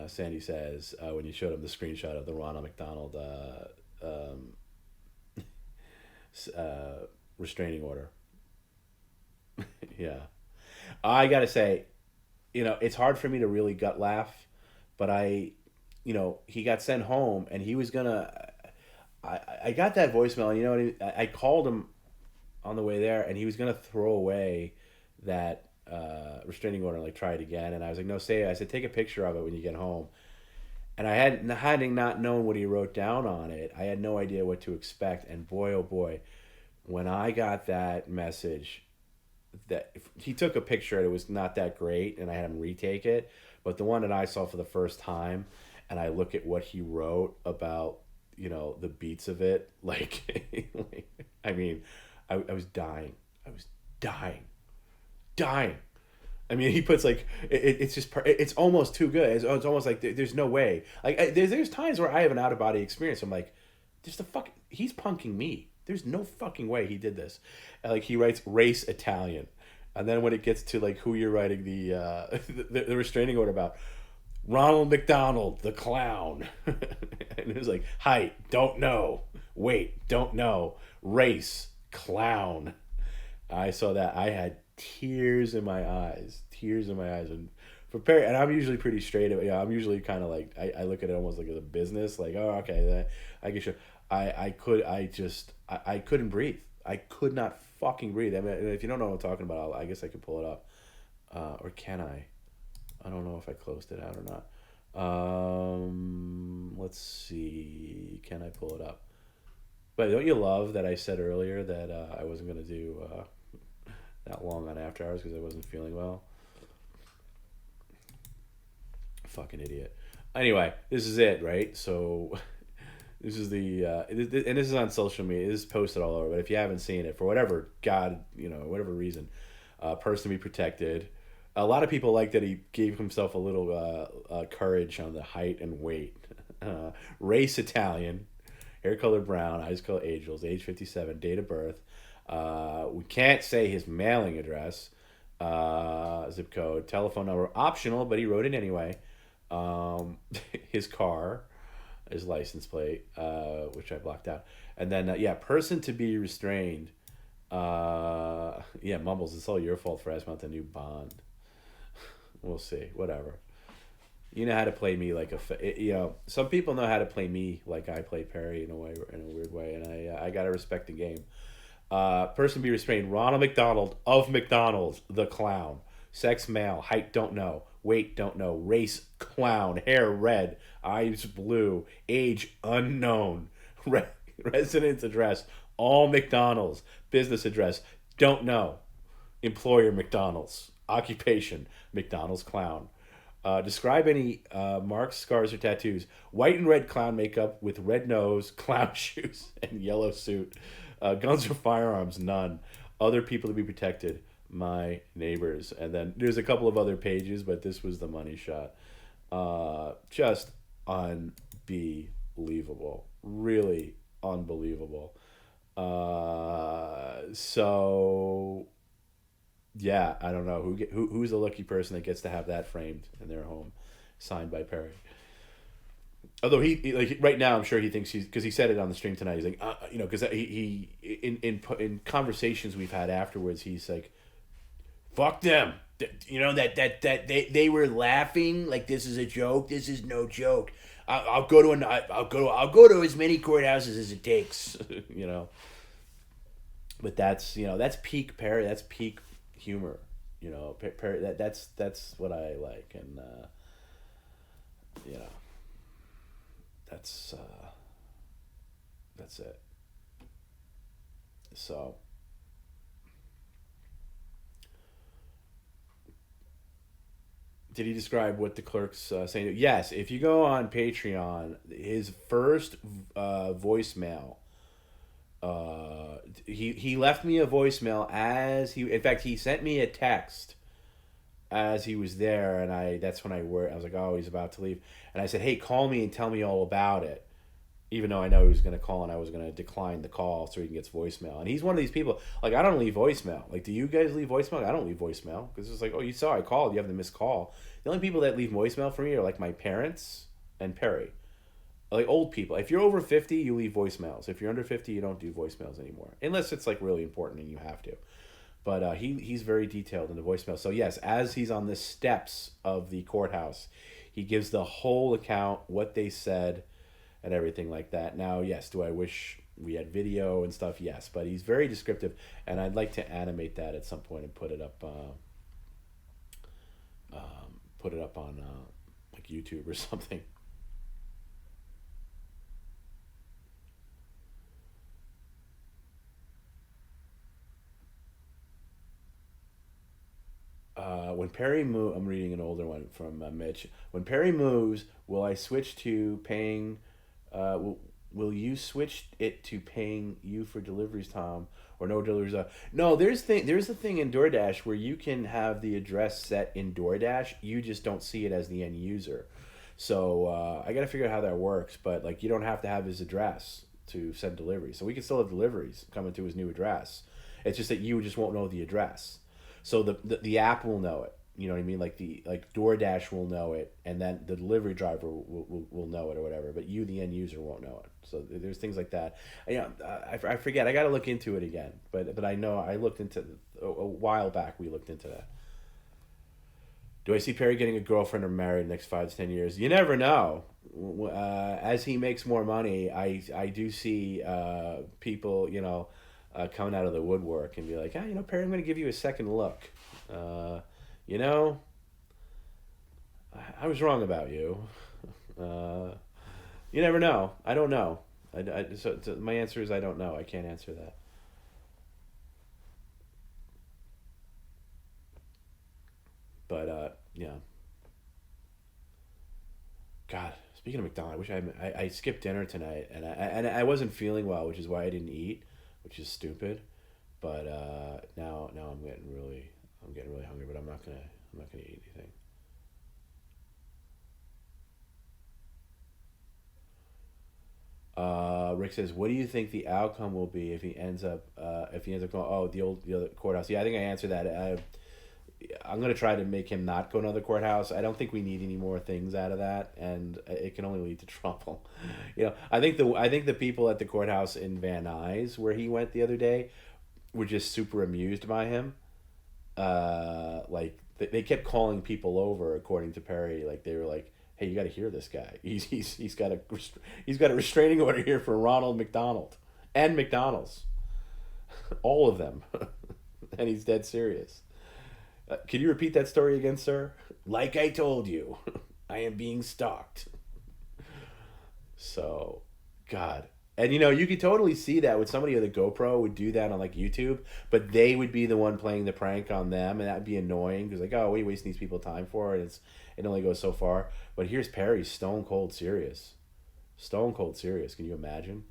Sandy says when you showed him the screenshot of the Ronald McDonald um, restraining order. Yeah, I gotta say, it's hard for me to really gut laugh, but he got sent home, and he was gonna. I got that voicemail, and you know what I called him on the way there, and he was gonna throw away that restraining order and like try it again. And I was like, no, say it. I said, take a picture of it when you get home. And having not known what he wrote down on it, I had no idea what to expect. And boy, oh boy, when I got that message, that he took a picture, it was not that great, and I had him retake it. But the one that I saw for the first time, and I look at what he wrote about, the beats of it, like, I mean, I was dying. I was dying, dying. I mean, he puts like it's just it's almost too good. It's almost like there's no way. Like there's times where I have an out of body experience. I'm like, just the fuck. He's punking me. There's no fucking way he did this. And, like he writes race Italian, and then when it gets to like who you're writing the the restraining order about, Ronald McDonald, the clown, and it was like height, don't know, weight, don't know, race, clown. I saw that. I had tears in my eyes, and for Perry, and I'm usually pretty straight. I'm usually kind of like I look at it almost like as a business. Like, oh, okay, I guess I couldn't breathe. I could not fucking breathe. I mean, if you don't know what I'm talking about, I guess I could pull it up, or can I? I don't know if I closed it out or not. Let's see. Can I pull it up? But don't you love that I said earlier that I wasn't gonna do that long on After Hours because I wasn't feeling well? Fucking idiot. Anyway, this is it, right? So this is and this is on social media. This is posted all over. But if you haven't seen it, for whatever whatever reason, person to be protected. A lot of people like that he gave himself a little courage on the height and weight. Race Italian, hair color brown, eyes color angels, age 57, date of birth. We can't say his mailing address, zip code, telephone number, optional, but he wrote it anyway. His car, his license plate, which I blocked out. And then, person to be restrained. Mumbles, it's all your fault for asking about the new bond. We'll see. Whatever. You know how to play me like some people know how to play me like I play Perry in a way, in a weird way, and I gotta respect the game. Person be restrained. Ronald McDonald of McDonald's, the clown. Sex male, height don't know, weight don't know, race clown, hair red, eyes blue, age unknown, residence address all McDonald's, business address don't know, employer McDonald's, occupation McDonald's clown. Describe any marks, scars, or tattoos. White and red clown makeup with red nose, clown shoes, and yellow suit. Guns or firearms, none. Other people to be protected, my neighbors. And then there's a couple of other pages, but this was the money shot. Just unbelievable. Really unbelievable. So yeah, I don't know who's the lucky person that gets to have that framed in their home, signed by Perry. Although he like right now, I'm sure he thinks because he said it on the stream tonight. He's like, because in conversations we've had afterwards, he's like, "Fuck them." That they were laughing like this is a joke. This is no joke. I'll go to as many courthouses as it takes. But that's peak Perry. That's peak humor. Perry. That's what I like, and that's it. So did he describe what the clerk's saying? Yes. If you go on Patreon, his first voicemail, he left me a voicemail in fact, he sent me a text as he was there, and that's when I was like, oh, he's about to leave, and I said, hey, call me and tell me all about it, even though I know he was going to call and I was going to decline the call so he can get voicemail. And he's one of these people, like, I don't leave voicemail. Like, do you guys leave voicemail? I don't leave voicemail, because it's like, oh, you saw I called, you have the missed call. The only people that leave voicemail for me are like my parents and Perry. Like old people. If you're over 50, you leave voicemails. If you're under 50, you don't do voicemails anymore, unless it's like really important and you have to. But he's very detailed in the voicemail. So yes, as he's on the steps of the courthouse, he gives the whole account, what they said, and everything like that. Now, yes, do I wish we had video and stuff? Yes, but he's very descriptive, and I'd like to animate that at some point and put it up on like YouTube or something. When Perry moves, I'm reading an older one from Mitch. When Perry moves, will I switch to paying? Will you switch it to paying you for deliveries, Tom, or no deliveries? No, there's a thing in DoorDash where you can have the address set in DoorDash. You just don't see it as the end user. So I got to figure out how that works. But like, you don't have to have his address to send deliveries. So we can still have deliveries coming to his new address. It's just that you just won't know the address. So the app will know it. You know what I mean? Like DoorDash will know it, and then the delivery driver will know it or whatever. But you, the end user, won't know it. So there's things like that. I forget. I got to look into it again. But I know I looked into a while back. We looked into that. Do I see Perry getting a girlfriend or married in the next 5 to 10 years? You never know. As he makes more money, I do see people, coming out of the woodwork and be like, Perry, I'm going to give you a second look. I was wrong about you. You never know. I don't know. So my answer is I don't know. I can't answer that. But yeah. God, speaking of McDonald's, I wish I skipped dinner tonight, and I wasn't feeling well, which is why I didn't eat, which is stupid. But now I'm getting really hungry, but I'm not gonna eat anything. Rick says, "What do you think the outcome will be if he ends up going? Oh, the other courthouse. Yeah, I think I answered that. I'm gonna try to make him not go to another courthouse. I don't think we need any more things out of that, and it can only lead to trouble. I think the people at the courthouse in Van Nuys where he went the other day were just super amused by him. Like They kept calling people over, according to Perry. Like they were like, "Hey, you got to hear this guy. He's got a restraining order here for Ronald McDonald and McDonald's, all of them, and he's dead serious." Can you repeat that story again, sir? Like I told you, I am being stalked. So, God. And you could totally see that with somebody with a GoPro would do that on like YouTube, but they would be the one playing the prank on them, and that'd be annoying because like, oh, we wasting these people time for it. It only goes so far. But here's Perry, stone cold serious, stone cold serious. Can you imagine?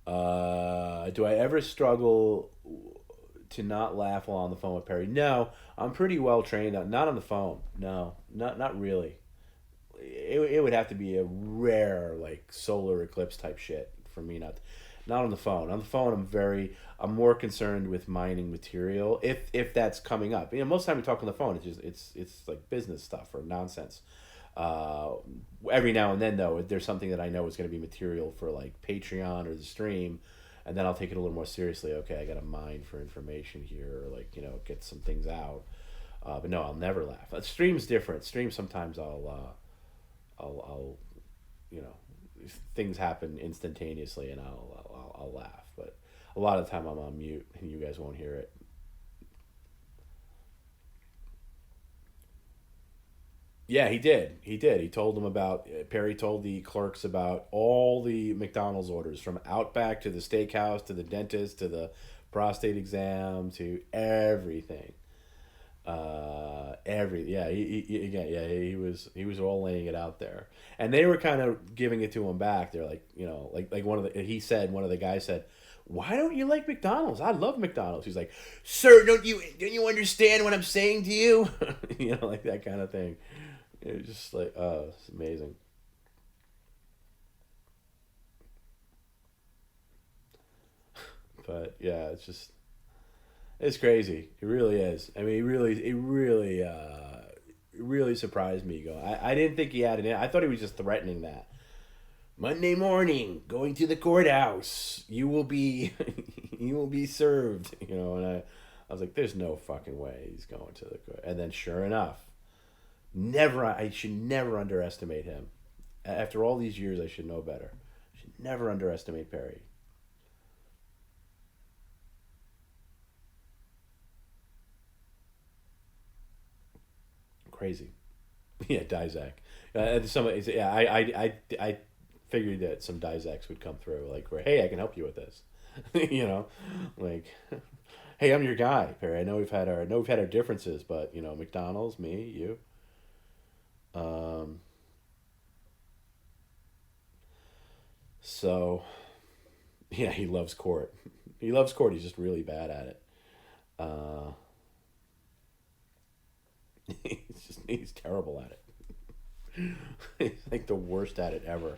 Do I ever struggle to not laugh while on the phone with Perry? No, I'm pretty well trained. Not on the phone. No, not really. It would have to be a rare like solar eclipse type shit for me not on the phone. On the phone I'm more concerned with mining material if that's coming up. Most of the time we talk on the phone it's like business stuff or nonsense. uh every now and then though, if there's something that I know is going to be material for like Patreon or the stream, and then I'll take it a little more seriously. Okay, I got to mine for information here, or like get some things out. But no, I'll never laugh. Stream's different. Stream sometimes I'll you know, things happen instantaneously, and I'll laugh. But a lot of the time I'm on mute, and you guys won't hear it. Yeah, he did. He did. He told them about Perry told the clerks about all the McDonald's orders, from Outback to the steakhouse to the dentist to the prostate exam to everything. He was all laying it out there, and they were kind of giving it to him back. They're like, like one of the guys said, "Why don't you like McDonald's? I love McDonald's." He's like, "Sir, don't you understand what I'm saying to you?" Like that kind of thing. It was just like, oh, it's amazing. But yeah, it's crazy. It really is. I mean, it really surprised me. I didn't think he had it in. I thought he was just threatening that. Monday morning, going to the courthouse. You will be, you will be served. And I was like, there's no fucking way he's going to the court. And then, sure enough, I should never underestimate him. After all these years, I should know better. I should never underestimate Perry. Crazy. Yeah, Dizak. Yeah, I figured that some Dizaks would come through, like, where, hey, I can help you with this. Like, hey, I'm your guy, Perry. I know we've had our differences, but McDonald's, me, you. Um, so yeah, he loves court. He loves court. He's just really bad at it. Uh, he's terrible at it. He's like the worst at it ever.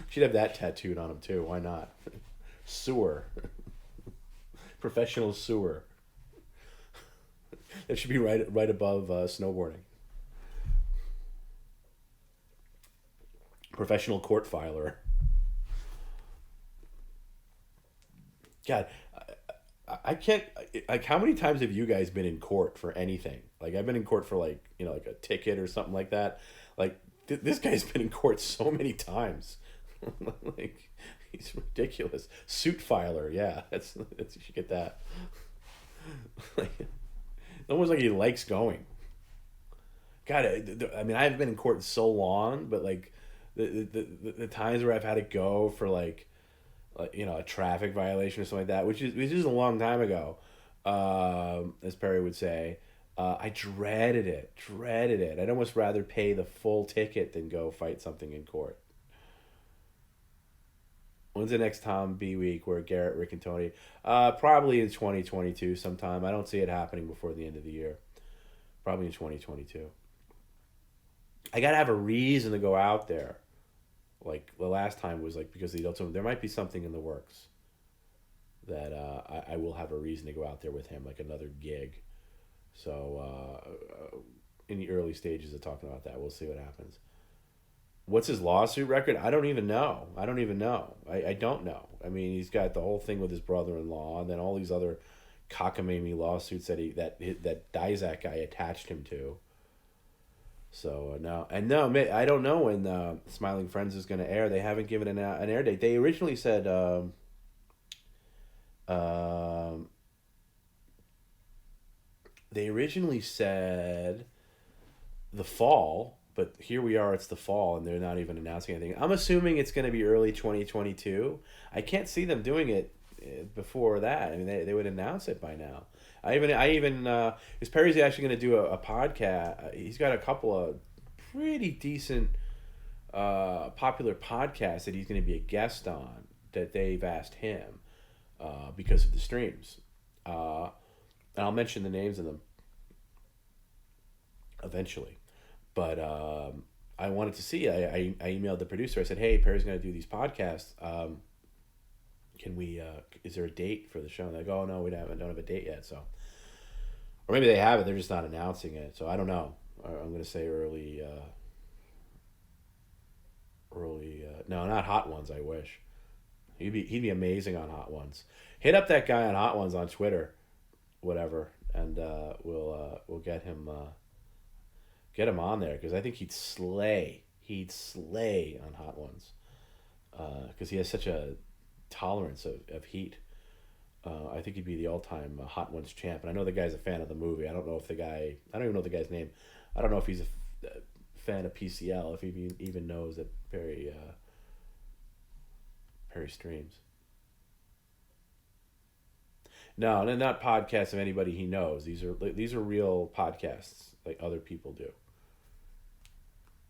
Should have that tattooed on him too. Why not? Sewer. Professional sewer. That should be right above snowboarding. Professional court filer. God, I can't. Like, how many times have you guys been in court for anything? Like, I've been in court for like a ticket or something like that. Like, this guy's been in court so many times. Like, he's ridiculous. Suit filer, yeah, that's you should get that. Like, it's almost like he likes going. God, I mean, I've been in court so long, but like the times where I've had to go for like a traffic violation or something like that, which is a long time ago, as Perry would say. I dreaded it, dreaded it. I'd almost rather pay the full ticket than go fight something in court. When's the next TomB week where Garrett, Rick, and Tony? Probably in 2022 sometime. I don't see it happening before the end of the year. Probably in 2022. I gotta have a reason to go out there. Like the last time was like because the adult told me there might be something in the works that I will have a reason to go out there with him, like another gig. So in the early stages of talking about that, we'll see what happens. What's his lawsuit record? I don't even know. I don't even know. I don't know. I mean, he's got the whole thing with his brother-in-law, and then all these other cockamamie lawsuits that Dizak guy attached him to. So no, and no, I don't know when Smiling Friends is going to air. They haven't given an air date. They originally said um, they originally said the fall, but here we are. It's the fall, and they're not even announcing anything. I'm assuming it's going to be early 2022. I can't see them doing it before that. I mean, they would announce it by now. I even because Perry's actually going to do a podcast. He's got a couple of pretty decent popular podcasts that he's going to be a guest on that they've asked him because of the streams. And I'll mention the names of them eventually. But I wanted to see. I emailed the producer. I said, "Hey, Perry's going to do these podcasts. Can we? Is there a date for the show?" And they go, "Oh no, we don't have a date yet." So, or maybe they have it. They're just not announcing it. So I don't know. I'm going to say early. No, not Hot Ones. I wish he'd be amazing on Hot Ones. Hit up that guy on Hot Ones on Twitter, whatever, and we'll get him. Get him on there because I think he'd slay. He'd slay on Hot Ones because he has such a tolerance of heat. I think he'd be the all-time Hot Ones champ. And I know the guy's a fan of the movie. I don't know if the guy. I don't even know the guy's name. I don't know if he's a fan of PCL. If he even knows that Perry streams. No, and not podcasts of anybody he knows. These are real podcasts like other people do.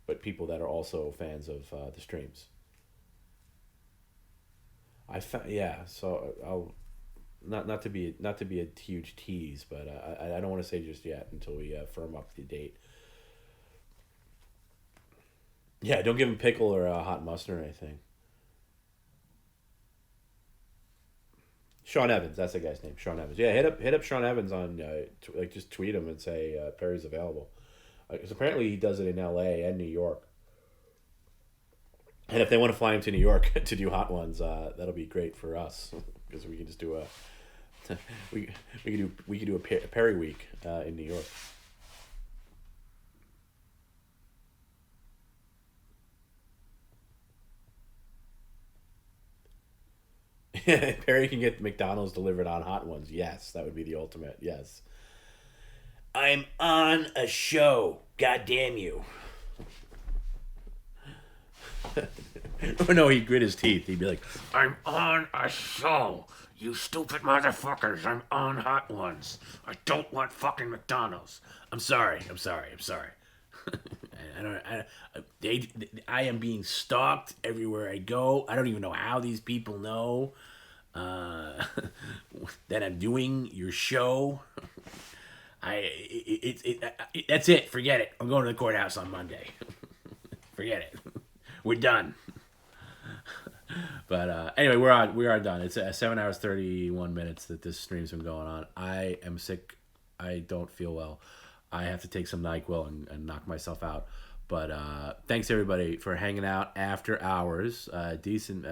But people that are also fans of the streams. So I'll not to be a huge tease, but I don't want to say just yet until we firm up the date. Yeah, don't give him pickle or hot mustard or anything. Sean Evans, that's the guy's name. Sean Evans. Yeah, hit up Sean Evans on just tweet him and say Perry's available. Because apparently he does it in L.A. and New York. And if they want to fly him to New York to do Hot Ones, that'll be great for us because we can just do we could do a Perry week in New York. Perry can get McDonald's delivered on Hot Ones. Yes, that would be the ultimate. Yes. I'm on a show. God damn you. Or no, he'd grit his teeth. He'd be like, I'm on a show. You stupid motherfuckers. I'm on Hot Ones. I don't want fucking McDonald's. I'm sorry. I am being stalked everywhere I go. I don't even know how these people know that I'm doing your show. That's it. Forget it. I'm going to the courthouse on Monday. Forget it. We're done. But anyway, we are done. It's 7 hours 31 minutes that this stream's been going on. I am sick. I don't feel well. I have to take some NyQuil and knock myself out. But thanks everybody for hanging out after hours. Decent,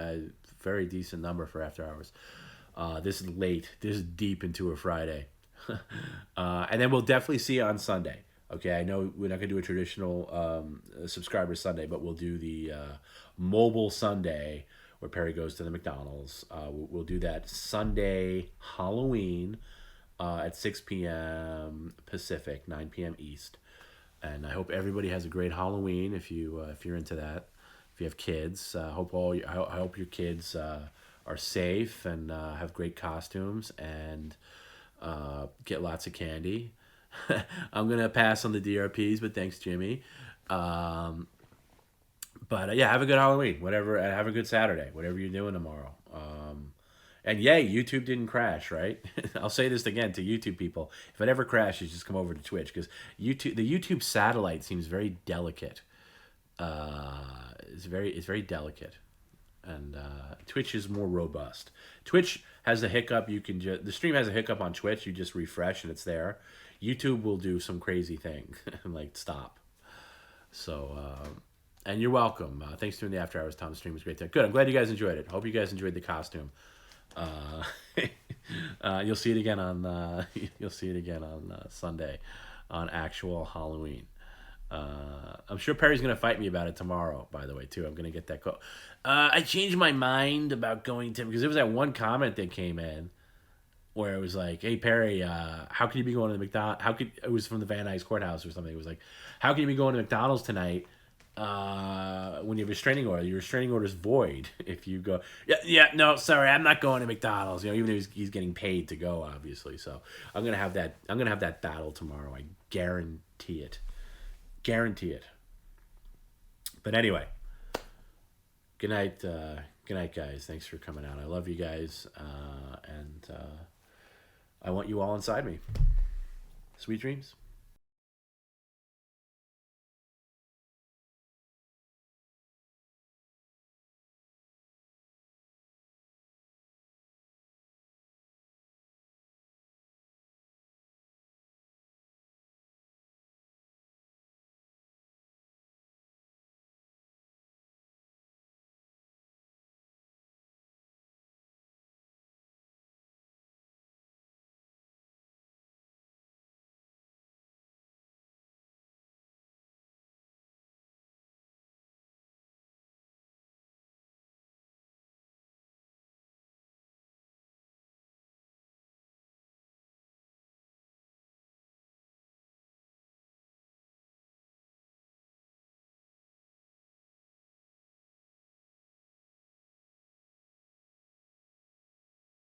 very decent number for after hours. This is late. This is deep into a Friday. And then we'll definitely see you on Sunday. Okay, I know we're not going to do a traditional subscriber Sunday, but we'll do the mobile Sunday where Perry goes to the McDonald's. We'll do that Sunday, Halloween, at 6 p.m. Pacific, 9 p.m. East. And I hope everybody has a great Halloween if you're into that. If you have kids, I hope your kids are safe and have great costumes and get lots of candy. I'm gonna pass on the DRPs, but thanks, Jimmy. But yeah, have a good Halloween. Whatever, have a good Saturday. Whatever you're doing tomorrow. And yay, YouTube didn't crash, right? I'll say this again to YouTube people: if it ever crashes, just come over to Twitch because the YouTube satellite seems very delicate. It's very delicate, and Twitch is more robust. Twitch has a hiccup. The stream has a hiccup on Twitch. You just refresh and it's there. YouTube will do some crazy thing like stop. So, and you're welcome. Thanks for doing the After Hours, Tom. The stream was great there. Good. I'm glad you guys enjoyed it. Hope you guys enjoyed the costume. You'll see it again on Sunday, on actual Halloween. I'm sure Perry's gonna fight me about it tomorrow. By the way, too, I'm gonna get that call. I changed my mind about going to, because there was that one comment that came in where it was like, "Hey Perry, how can you be going to the McDonald's? How could it was from the Van Nuys Courthouse or something? It was like, how can you be going to McDonald's tonight when you have a restraining order? Your restraining order is void if you go. Yeah, no, sorry, I'm not going to McDonald's. You know, even though he's getting paid to go, obviously. So I'm gonna have that. I'm gonna have that battle tomorrow. I guarantee it. Guarantee it. But anyway, good night. Good night, guys. Thanks for coming out. I love you guys, and I want you all inside me. Sweet dreams.